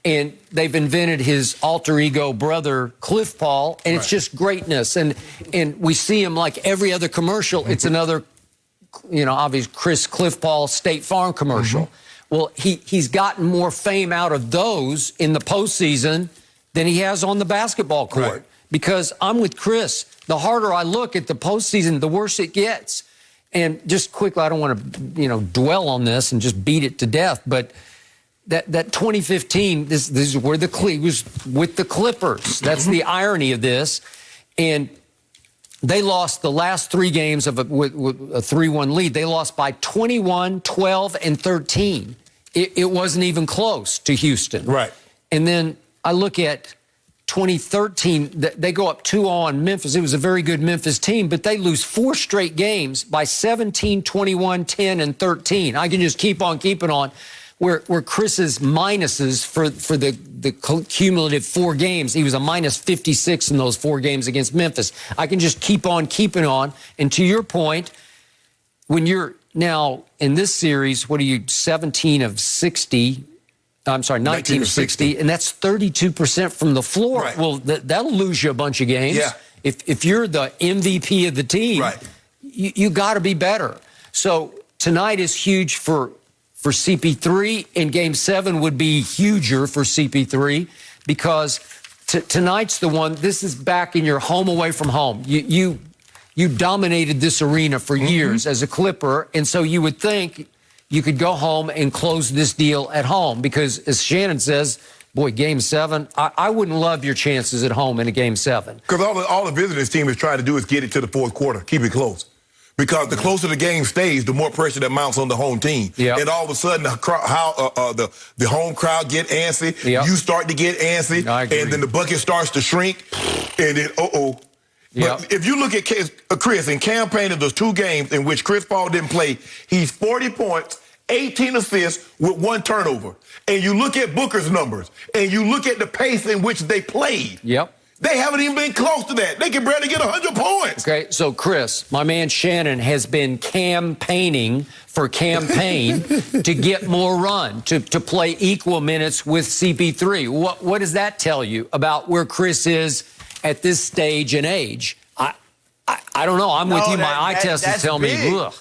And they've invented his alter ego brother, Cliff Paul, and it's just greatness. And we see him like every other commercial. It's another, obvious Cliff Paul State Farm commercial. Well, he's gotten more fame out of those in the postseason than he has on the basketball court. Right. Because I'm with Chris. The harder I look at the postseason, the worse it gets. And just quickly, I don't want to, dwell on this and just beat it to death, but that 2015, this is where he was with the Clippers. That's the irony of this. And they lost the last 3 games with a 3-1 lead. They lost by 21, 12, and 13. It wasn't even close to Houston. Right. And then I look at 2013, they go up 2-0 on Memphis. It was a very good Memphis team, but they lose 4 straight games by 17, 21, 10, and 13. I can just keep on keeping on. Where Chris's minuses for the cumulative 4 games, he was a minus 56 in those 4 games against Memphis. I can just keep on keeping on. And to your point, when you're now in this series, what are you, 17 of 60? I'm sorry, 19 of 60, and that's 32% from the floor. Right. Well, that'll lose you a bunch of games. Yeah. If you're the MVP of the team, right. you got to be better. So tonight is huge for CP3, and Game 7 would be huger for CP3 because tonight's the one. This is back in your home away from home. You dominated this arena for years as a Clipper, and so you would think you could go home and close this deal at home because, as Shannon says, boy, Game 7, I wouldn't love your chances at home in a Game 7. Because all the visitors team is trying to do is get it to the fourth quarter, keep it close. Because the closer the game stays, the more pressure that mounts on the home team. Yep. And all of a sudden, the home crowd get antsy. Yep. You start to get antsy. I agree. And then the bucket starts to shrink. And then, Yep. But if you look at Chris, in campaign of those 2 games in which Chris Paul didn't play, he's 40 points, 18 assists with 1 turnover. And you look at Booker's numbers, and you look at the pace in which they played. Yep. They haven't even been close to that. They can barely get 100 points. Okay, so Chris, my man Shannon has been campaigning for campaign to get more run, to play equal minutes with CP3. What does that tell you about where Chris is at this stage and age? I don't know. I'm with you. My eye test is telling me, ugh.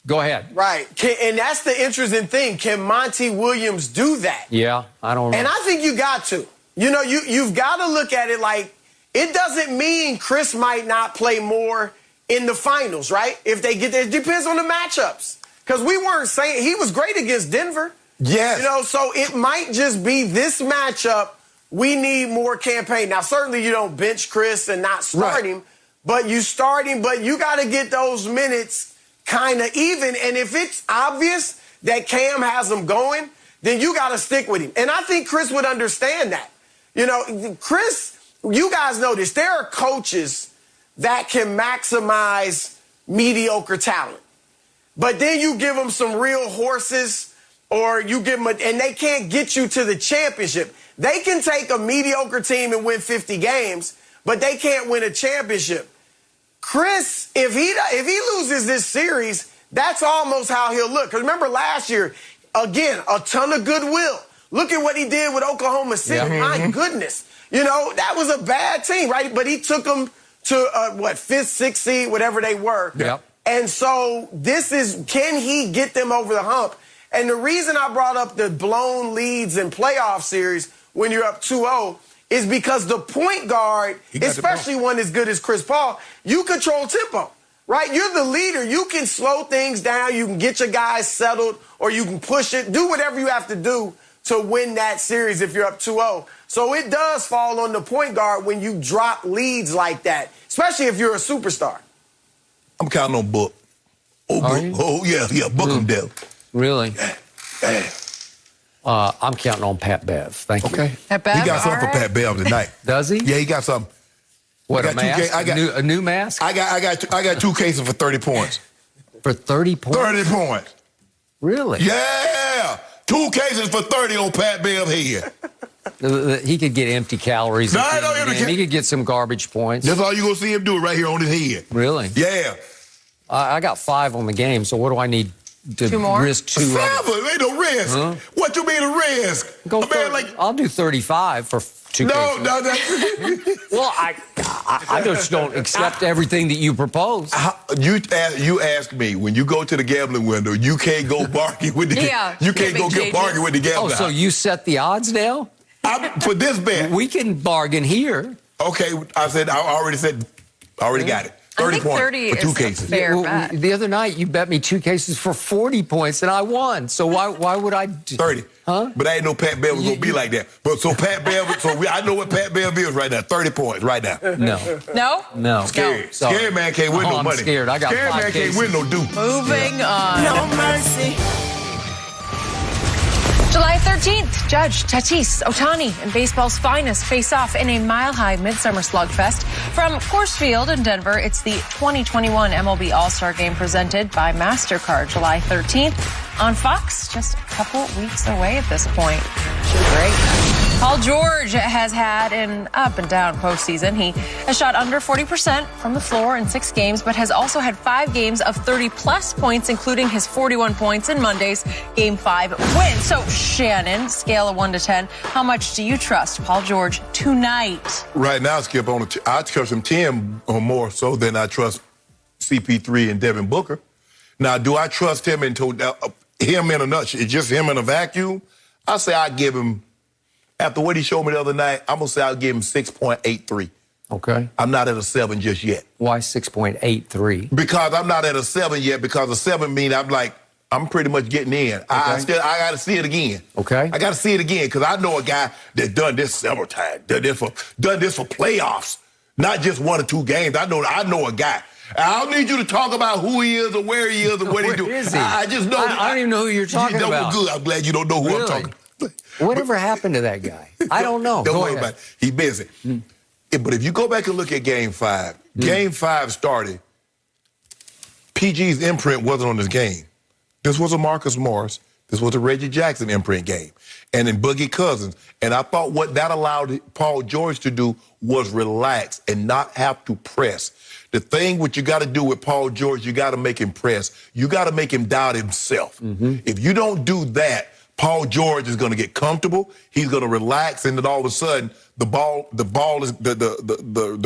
Go ahead. Right. And that's the interesting thing. Can Monty Williams do that? Yeah, I don't know. And I think you got to. You know, you've got to look at it like it doesn't mean Chris might not play more in the finals, right? If they get there, it depends on the matchups. Because we weren't saying he was great against Denver. Yes. You know, so it might just be this matchup. We need more campaign. Now, certainly you don't bench Chris and not start him, but you start him, but you got to get those minutes kind of even. And if it's obvious that Cam has him going, then you got to stick with him. And I think Chris would understand that. You know, Chris, you guys know this. There are coaches that can maximize mediocre talent. But then you give them some real horses or you give them and they can't get you to the championship. They can take a mediocre team and win 50 games, but they can't win a championship. Chris, if he loses this series, that's almost how he'll look. Because remember last year, again, a ton of goodwill. Look at what he did with Oklahoma City. Yeah. My goodness. You know, that was a bad team, right? But he took them to, 5th, 6th seed, whatever they were. Yeah. And so this is, can he get them over the hump? And the reason I brought up the blown leads in playoff series when you're up 2-0 is because the point guard, especially one as good as Chris Paul, you control tempo, right? You're the leader. You can slow things down. You can get your guys settled or you can push it. Do whatever you have to do to win that series if you're up 2-0. So it does fall on the point guard when you drop leads like that, especially if you're a superstar. I'm counting on Book. Yeah, Book him down. Really? Yeah. I'm counting on Pat Bev. Thank you. Okay. Pat Bev, he got something for Pat Bev tonight. Does he? Yeah, he got something. What, a mask? A new mask? I got 2 cases for 30 points. For 30 points? 30 points. Really? Yeah. 2 cases for 30 on Pat Bev here. He could get empty calories. He could get some garbage points. That's all you're going to see him do right here on his head. Really? Yeah. I got 5 on the game, so what do I need to 2 more? risk 2? 7? Ain't no risk. Huh? What you mean a risk? I'll do 35 for 2 cases. No. Well, I just don't accept everything that you propose. You asked me, when you go to the gambling window, you can't go bargain with the you can't go get bargain with the gambling. Oh, so you set the odds now? For this bet. We can bargain here. Okay, I already got it. 30 I think points 30 for 2 is cases. a fair Well, bet. the other night, you bet me 2 cases for 40 points, and I won. So why would I do 30. Huh? But I ain't know Pat Bev was going to be like that. But so Pat Bev, I know what Pat Bev is right now. 30 points right now. No. No? No. Scared. Sorry. Scared man can't win no I'm money. scared. I got Scared 5 man cases. can't win no due. Moving on. No mercy. July 13th, Judge, Tatis, Ohtani, and baseball's finest face off in a mile-high midsummer slugfest. From Coors Field in Denver, it's the 2021 MLB All-Star Game presented by MasterCard, July 13th on Fox, just a couple weeks away at this point. Should be great. Paul George has had an up-and-down postseason. He has shot under 40% from the floor in 6 games, but has also had 5 games of 30-plus points, including his 41 points in Monday's Game 5 win. So, Shannon, scale of 1 to 10, how much do you trust Paul George tonight? Right now, Skip, I trust him 10 or more so than I trust CP3 and Devin Booker. Now, do I trust him in a nutshell? It's just him in a vacuum? I say I give him, after what he showed me the other night, I'm going to say I'll give him 6.83. Okay. I'm not at a 7 just yet. Why 6.83? Because I'm not at a 7 yet, because a 7 means I'm pretty much getting in. Okay. I got to see it again. Okay. I got to see it again, because I know a guy that done this several times, done this for playoffs, not just 1 or 2 games. I know a guy. I don't need you to talk about who he is or where he is or what he do. Where is he? I just know. I don't even know who you're talking about. Good. I'm glad you don't know who Really? I'm talking about. Whatever happened to that guy? I don't know. Don't Go worry ahead. about it. He's busy. But if you go back and look at Game 5, Game 5 started, PG's imprint wasn't on this game. This was a Marcus Morris. This was a Reggie Jackson imprint game. And then Boogie Cousins. And I thought what that allowed Paul George to do was relax and not have to press. The thing what you got to do with Paul George, you got to make him press. You got to make him doubt himself. If you don't do that, Paul George is going to get comfortable. He's going to relax, and then all of a sudden, the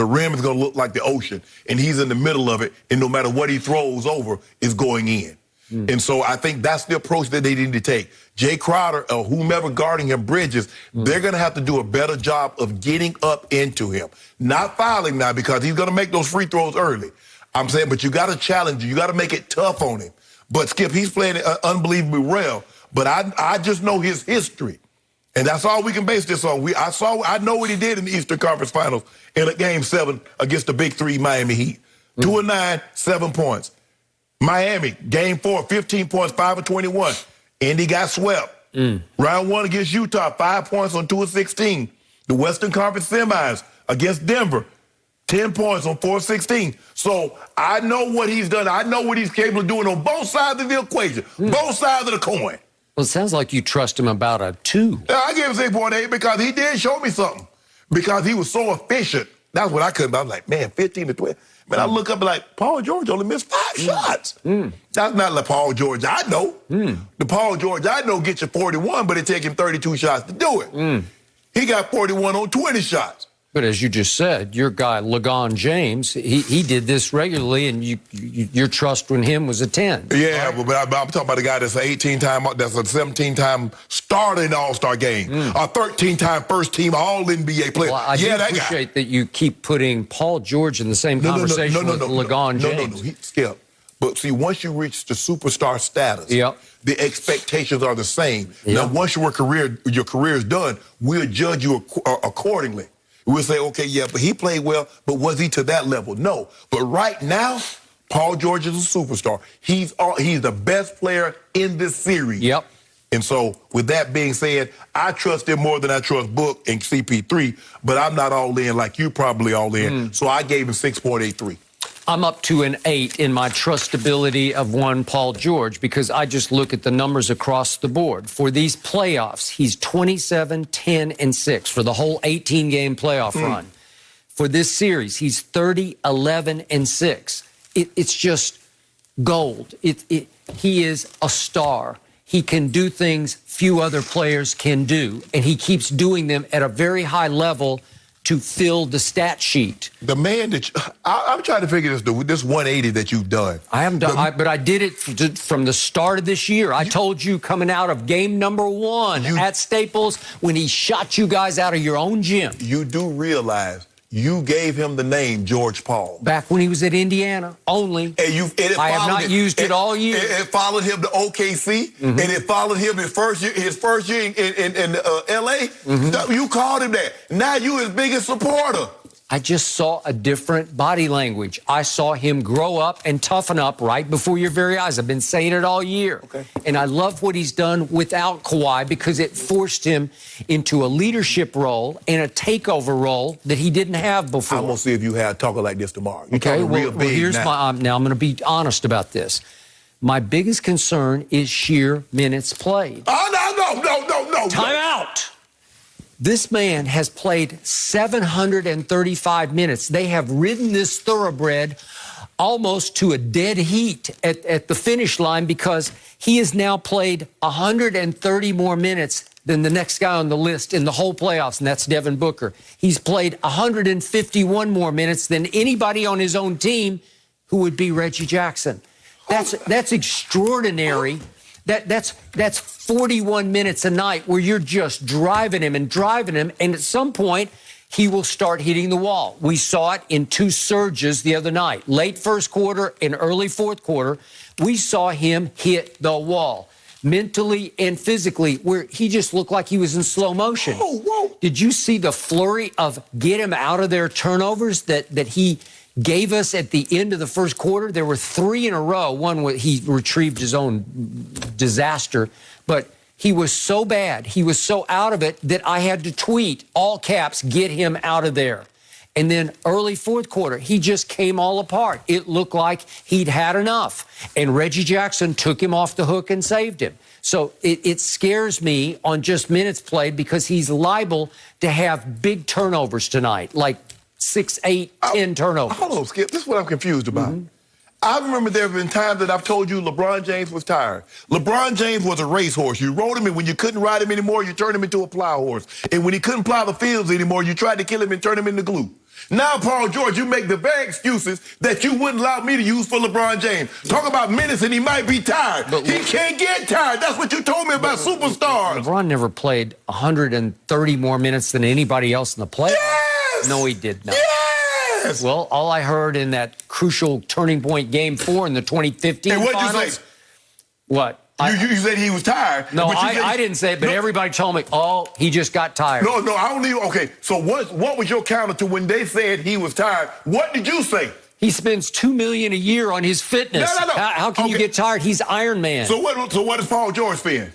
rim is going to look like the ocean, and he's in the middle of it. And no matter what he throws over, is going in. And so I think that's the approach that they need to take. Jay Crowder or whomever guarding him, Bridges, they're going to have to do a better job of getting up into him. Not fouling now, because he's going to make those free throws early. I'm saying, but you got to challenge him. You got to make it tough on him. But, Skip, he's playing unbelievably well. But I just know his history. And that's all we can base this on. I know what he did in the Eastern Conference Finals in a Game 7 against the Big 3 Miami Heat. 2 of 9, 7 points. Miami, Game 4, 15 points, 5 of 21. Indy got swept. Round 1 against Utah, 5 points on 2 of 16. The Western Conference semis against Denver, 10 points on 4 of 16. So I know what he's done. I know what he's capable of doing on both sides of the equation, both sides of the coin. Well, it sounds like you trust him about a 2. I gave him 6.8 because he did show me something. Because he was so efficient. That's what I couldn't. I was like, man, 15 to 12. Man, I look up and like, Paul George only missed 5 shots. That's not the Paul George I know. The Paul George I know gets you 41, but it take him 32 shots to do it. He got 41 on 20 shots. But as you just said, your guy, LeBron James, he did this regularly, and your trust in him was a 10. Yeah, right? But I'm talking about a guy that's an 18-time, that's a 17-time starter in the All-Star game, a 13-time first-team All-NBA player. Well, I do appreciate that you keep putting Paul George in the same conversation with LeBron James. No, Skip. But see, once you reach the superstar status, the expectations are the same. Now, once your career is done, we'll judge you accordingly. We'll say, okay, yeah, but he played well, but was he to that level? No. But right now, Paul George is a superstar. He's the best player in this series. And so, with that being said, I trust him more than I trust Book and CP3, but I'm not all in like you probably all in. So I gave him 6.83. I'm up to an 8 in my trustability of one Paul George, because I just look at the numbers across the board. For these playoffs, he's 27, 10, and 6 for the whole 18-game playoff run. For this series, he's 30, 11, and 6. It's just gold. He is a star. He can do things few other players can do, and he keeps doing them at a very high level to fill the stat sheet. The man that I'm trying to figure this 180 that you've done. I haven't done, but I did it from the start of this year. I told you coming out of game number 1 at Staples when he shot you guys out of your own gym. You do realize you gave him the name George Paul. Back when he was at Indiana, only. And I have not used it all year. It followed him to OKC, and it followed him his first year in L.A. You called him that. Now you his biggest supporter. I just saw a different body language. I saw him grow up and toughen up right before your very eyes. I've been saying it all year. Okay. And I love what he's done without Kawhi because it forced him into a leadership role and a takeover role that he didn't have before. I'm going to see if you have talking like this tomorrow. You're okay, real big here's now. now I'm going to be honest about this. My biggest concern is sheer minutes played. Oh, no. Time out. This man has played 735 minutes. They have ridden this thoroughbred almost to a dead heat at the finish line because he has now played 130 more minutes than the next guy on the list in the whole playoffs, and that's Devin Booker. He's played 151 more minutes than anybody on his own team who would be Reggie Jackson. That's extraordinary. That's 41 minutes a night where you're just driving him, and at some point, he will start hitting the wall. We saw it in two surges the other night. Late first quarter and early fourth quarter, we saw him hit the wall, mentally and physically, where he just looked like he was in slow motion. Whoa. Did you see the flurry of get him out of their turnovers that he gave us at the end of the first quarter? There were three in a row. One where he retrieved his own disaster, but he was so bad, he was so out of it that I had to tweet, all caps, get him out of there. And then early fourth quarter, he just came all apart. It looked like he'd had enough. And Reggie Jackson took him off the hook and saved him. So it scares me on just minutes played because he's liable to have big turnovers tonight, like 6, 8, 10 turnovers. Hold on, Skip. This is what I'm confused about. I remember there have been times that I've told you LeBron James was tired. LeBron James was a racehorse. You rode him, and when you couldn't ride him anymore, you turned him into a plow horse. And when he couldn't plow the fields anymore, you tried to kill him and turn him into glue. Now, Paul George, you make the very excuses that you wouldn't allow me to use for LeBron James. Talk about minutes, and he might be tired. But he can't get tired. That's what you told me about superstars. LeBron never played 130 more minutes than anybody else in the playoffs. Yes! No, he did not. Yes! Well, all I heard in that crucial turning point game 4 in the 2015 and what'd finals. you say? What? You said he was tired. No, I didn't say it, but everybody told me, he just got tired. No, I don't even. Okay, so what was your counter to when they said he was tired? What did you say? He spends $2 million a year on his fitness. No. How can you get tired? He's Iron Man. So what does Paul George spend?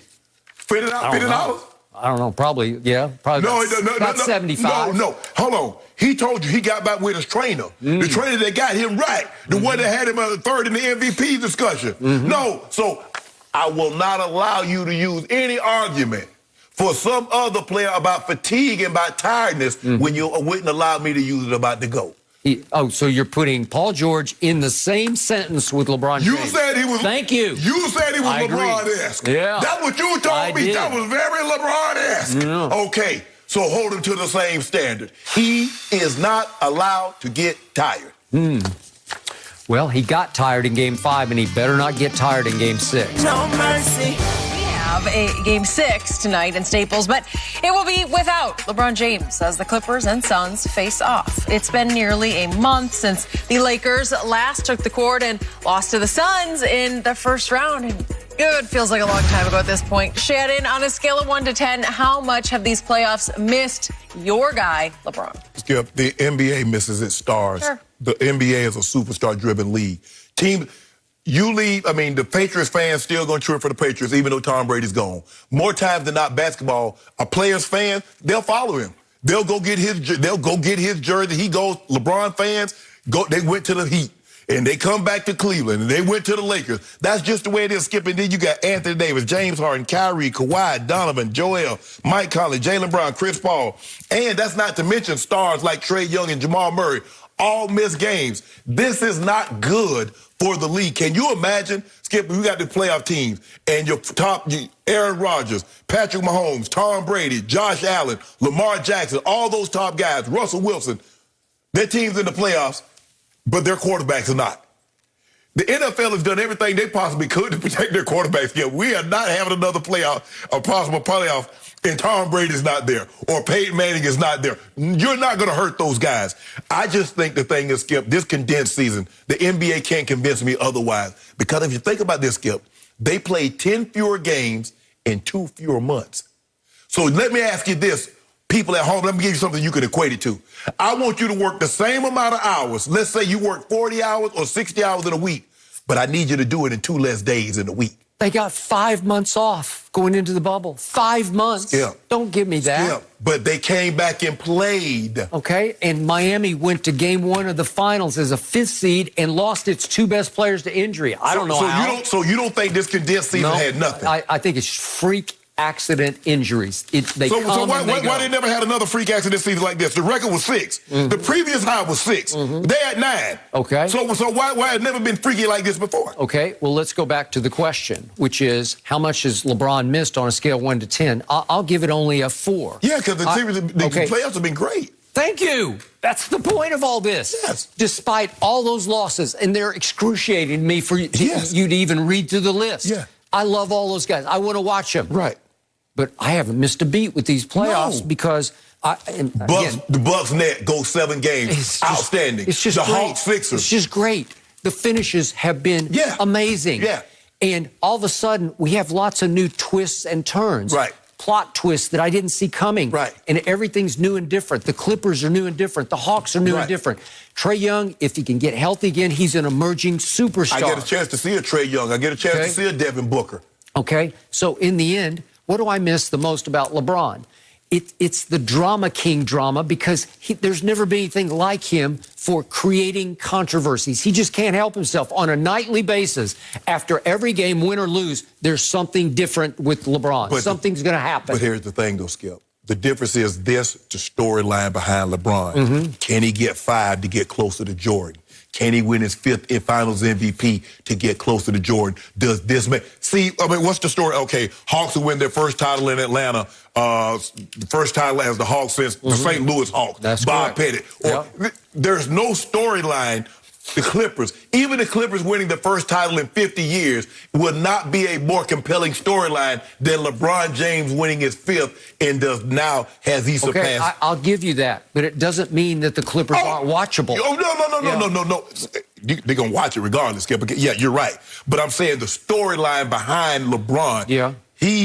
$50? I don't know. Probably, yeah. Probably about 75. No. Hold on. He told you he got back with his trainer. The trainer that got him right. The one that had him third in the MVP discussion. No. So I will not allow you to use any argument for some other player about fatigue and about tiredness when you wouldn't allow me to use it about the GOAT. So you're putting Paul George in the same sentence with LeBron James. You said he was. Thank you. You said he was LeBron-esque. Yeah. That's what you told me. Did. That was very LeBron-esque. Yeah. Okay, so hold him to the same standard. He is not allowed to get tired. Well, he got tired in Game 5, and he better not get tired in Game 6. No mercy. Have a Game 6 tonight in Staples, but it will be without LeBron James as the Clippers and Suns face off. It's been nearly a month since the Lakers last took the court and lost to the Suns in the first round. And it feels like a long time ago at this point. Shannon, on a scale of 1 to 10, how much have these playoffs missed your guy, LeBron? Skip, the NBA misses its stars. Sure. The NBA is a superstar-driven league. The Patriots fans still going to cheer for the Patriots, even though Tom Brady's gone. More times than not, basketball, a player's fan, they'll follow him. They'll go get his jersey. He goes. LeBron fans they went to the Heat, and they come back to Cleveland, and they went to the Lakers. That's just the way it is, Skip. And then you got Anthony Davis, James Harden, Kyrie, Kawhi, Donovan, Joel, Mike Conley, Jaylen Brown, Chris Paul, and that's not to mention stars like Trae Young and Jamal Murray. All missed games. This is not good for the league. Can you imagine, Skip, we got the playoff teams, and your top, Aaron Rodgers, Patrick Mahomes, Tom Brady, Josh Allen, Lamar Jackson, all those top guys, Russell Wilson, their team's in the playoffs, but their quarterbacks are not. The NFL has done everything they possibly could to protect their quarterbacks. Yeah, we are not having another possible playoff, and Tom Brady's not there, or Peyton Manning is not there. You're not going to hurt those guys. I just think the thing is, Skip, this condensed season, the NBA can't convince me otherwise. Because if you think about this, Skip, they played 10 fewer games in 2 fewer months. So let me ask you this, people at home, let me give you something you can equate it to. I want you to work the same amount of hours. Let's say you work 40 hours or 60 hours in a week, but I need you to do it in 2 less days in a week. They got 5 months off going into the bubble. 5 months. Yeah. Don't give me that. Yeah. But they came back and played. Okay. And Miami went to game 1 of the finals as a 5th seed and lost its 2 best players to injury. I don't know how. So you don't think this condensed season had nothing? I think it's freak accident injuries. They why they never had another freak accident season like this? The record was 6. Mm-hmm. The previous high was 6. Mm-hmm. They had 9. Okay. So why had never been freaky like this before? Okay. Well, let's go back to the question, which is how much has LeBron missed on a scale of 1 to 10? I'll give it only a 4. Yeah, because the playoffs have been great. Thank you. That's the point of all this. Yes. Despite all those losses, and they're excruciating me for you to even read through the list. Yeah. I love all those guys. I want to watch them. Right. But I haven't missed a beat with these playoffs because the Bucks net go 7 games. Outstanding. It's just the great. Hawks Sixers. It's just great. The finishes have been amazing. Yeah. And all of a sudden, we have lots of new twists and turns. Right. Plot twists that I didn't see coming. Right. And everything's new and different. The Clippers are new and different. The Hawks are new and different. Trae Young, if he can get healthy again, he's an emerging superstar. I get a chance to see a Trae Young. I get a chance to see a Devin Booker. Okay. So in the end, what do I miss the most about LeBron? It's the drama king drama because there's never been anything like him for creating controversies. He just can't help himself on a nightly basis. After every game, win or lose, there's something different with LeBron. Something's going to happen. But here's the thing, though, Skip. The difference is the storyline behind LeBron. Mm-hmm. Can he get 5 to get closer to Jordan? Can he win his 5th Finals MVP to get closer to Jordan? Does this make... See, I mean, what's the story? Okay, Hawks will win their first title in Atlanta, the first title as the Hawks since the St. Louis Hawks. That's Bob correct. Pettit. There's no storyline. The Clippers, even the Clippers winning the first title in 50 years, would not be a more compelling storyline than LeBron James winning his 5th and has he surpassed. Okay, I'll give you that, but it doesn't mean that the Clippers aren't watchable. No. They're going to watch it regardless, Skip. Yeah, you're right. But I'm saying the storyline behind LeBron. Yeah.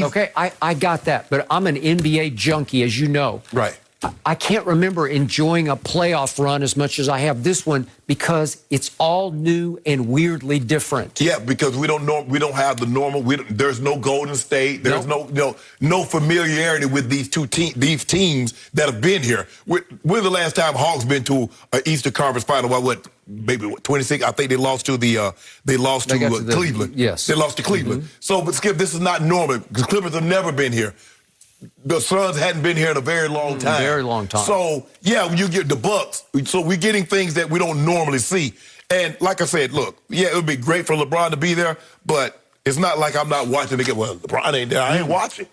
Okay, I got that, but I'm an NBA junkie, as you know. Right. I can't remember enjoying a playoff run as much as I have this one because it's all new and weirdly different. Yeah, because we don't have the normal. There's no Golden State. There's no familiarity with these teams that have been here. When's the last time Hawks been to an Eastern Conference final? Maybe 26. I think they lost to Cleveland. Yes, they lost to Cleveland. Mm-hmm. So, but Skip, this is not normal because Clippers have never been here. The Suns hadn't been here in a very long time. Very long time. So, yeah, when you get the Bucks, so we're getting things that we don't normally see. And like I said, look, it would be great for LeBron to be there, but it's not like I'm not watching to get, LeBron ain't there. I ain't watching.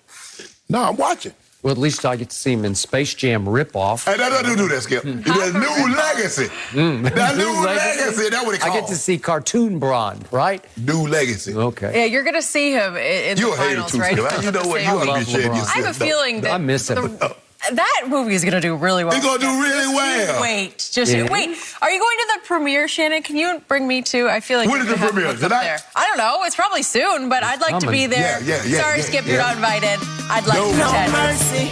No, I'm watching. Well, at least I get to see him in Space Jam ripoff. Hey, don't do that, Skip. The new legacy. That new legacy. That's what it called. I get to see Cartoon Bron, right? New legacy. Okay. Yeah, you're going to see him in the finals, right? You know what? You ought to be ashamed of yourself. I have a feeling that I miss him. That movie is going to do really well. It's going to do really well. Wait. Are you going to the premiere, Shannon? Can you bring me to? I feel like when is the premiere? There. I don't know. It's probably soon, but I'd like to be there. Sorry, Skip, you're not invited. I'd like to attend. No mercy.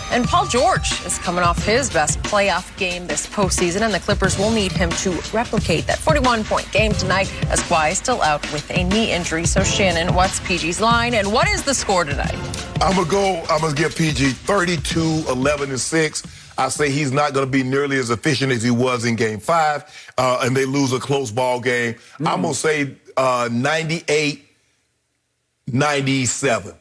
And Paul George is coming off his best playoff game this postseason, and the Clippers will need him to replicate that 41-point game tonight as Kawhi is still out with a knee injury. So, Shannon, what's PG's line, and what is the score tonight? I'm going to give PG 32, 11, and 6. I say he's not going to be nearly as efficient as he was in Game 5, and they lose a close ball game. I'm going to say 98, 97.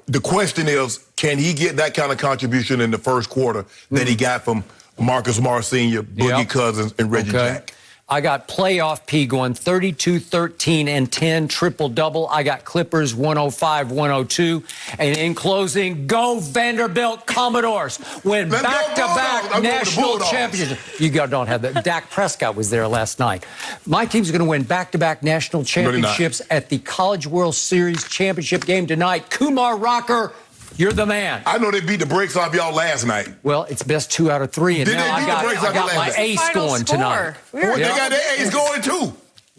The question is, can he get that kind of contribution in the first quarter that he got from Marcus Morris Sr., Boogie Cousins, and Reggie Jack? I got playoff P going 32, 13, and 10, triple-double. I got Clippers 105, 102. And in closing, go Vanderbilt Commodores. Win back-to-back national championships. You don't have that. Dak Prescott was there last night. My team's going to win back-to-back national championships at the College World Series championship game tonight. Kumar Rocker, you're the man. I know they beat the brakes off y'all last night. Well, it's best 2 out of 3, and Did now I got my ace going tonight. They got their ace going too.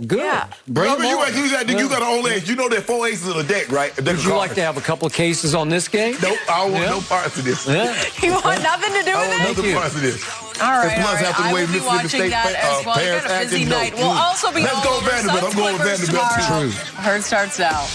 Good. Yeah. Remember, you got an only ace. You know there are 4 aces on the deck, right? Would you like to have a couple of cases on this game? Nope, I don't want no parts of this. You want nothing to do with it? I want no parts of this. All right, I will be watching that as well. It's been a busy night. We'll also be all over subsequent versus tomorrow. Herd starts out.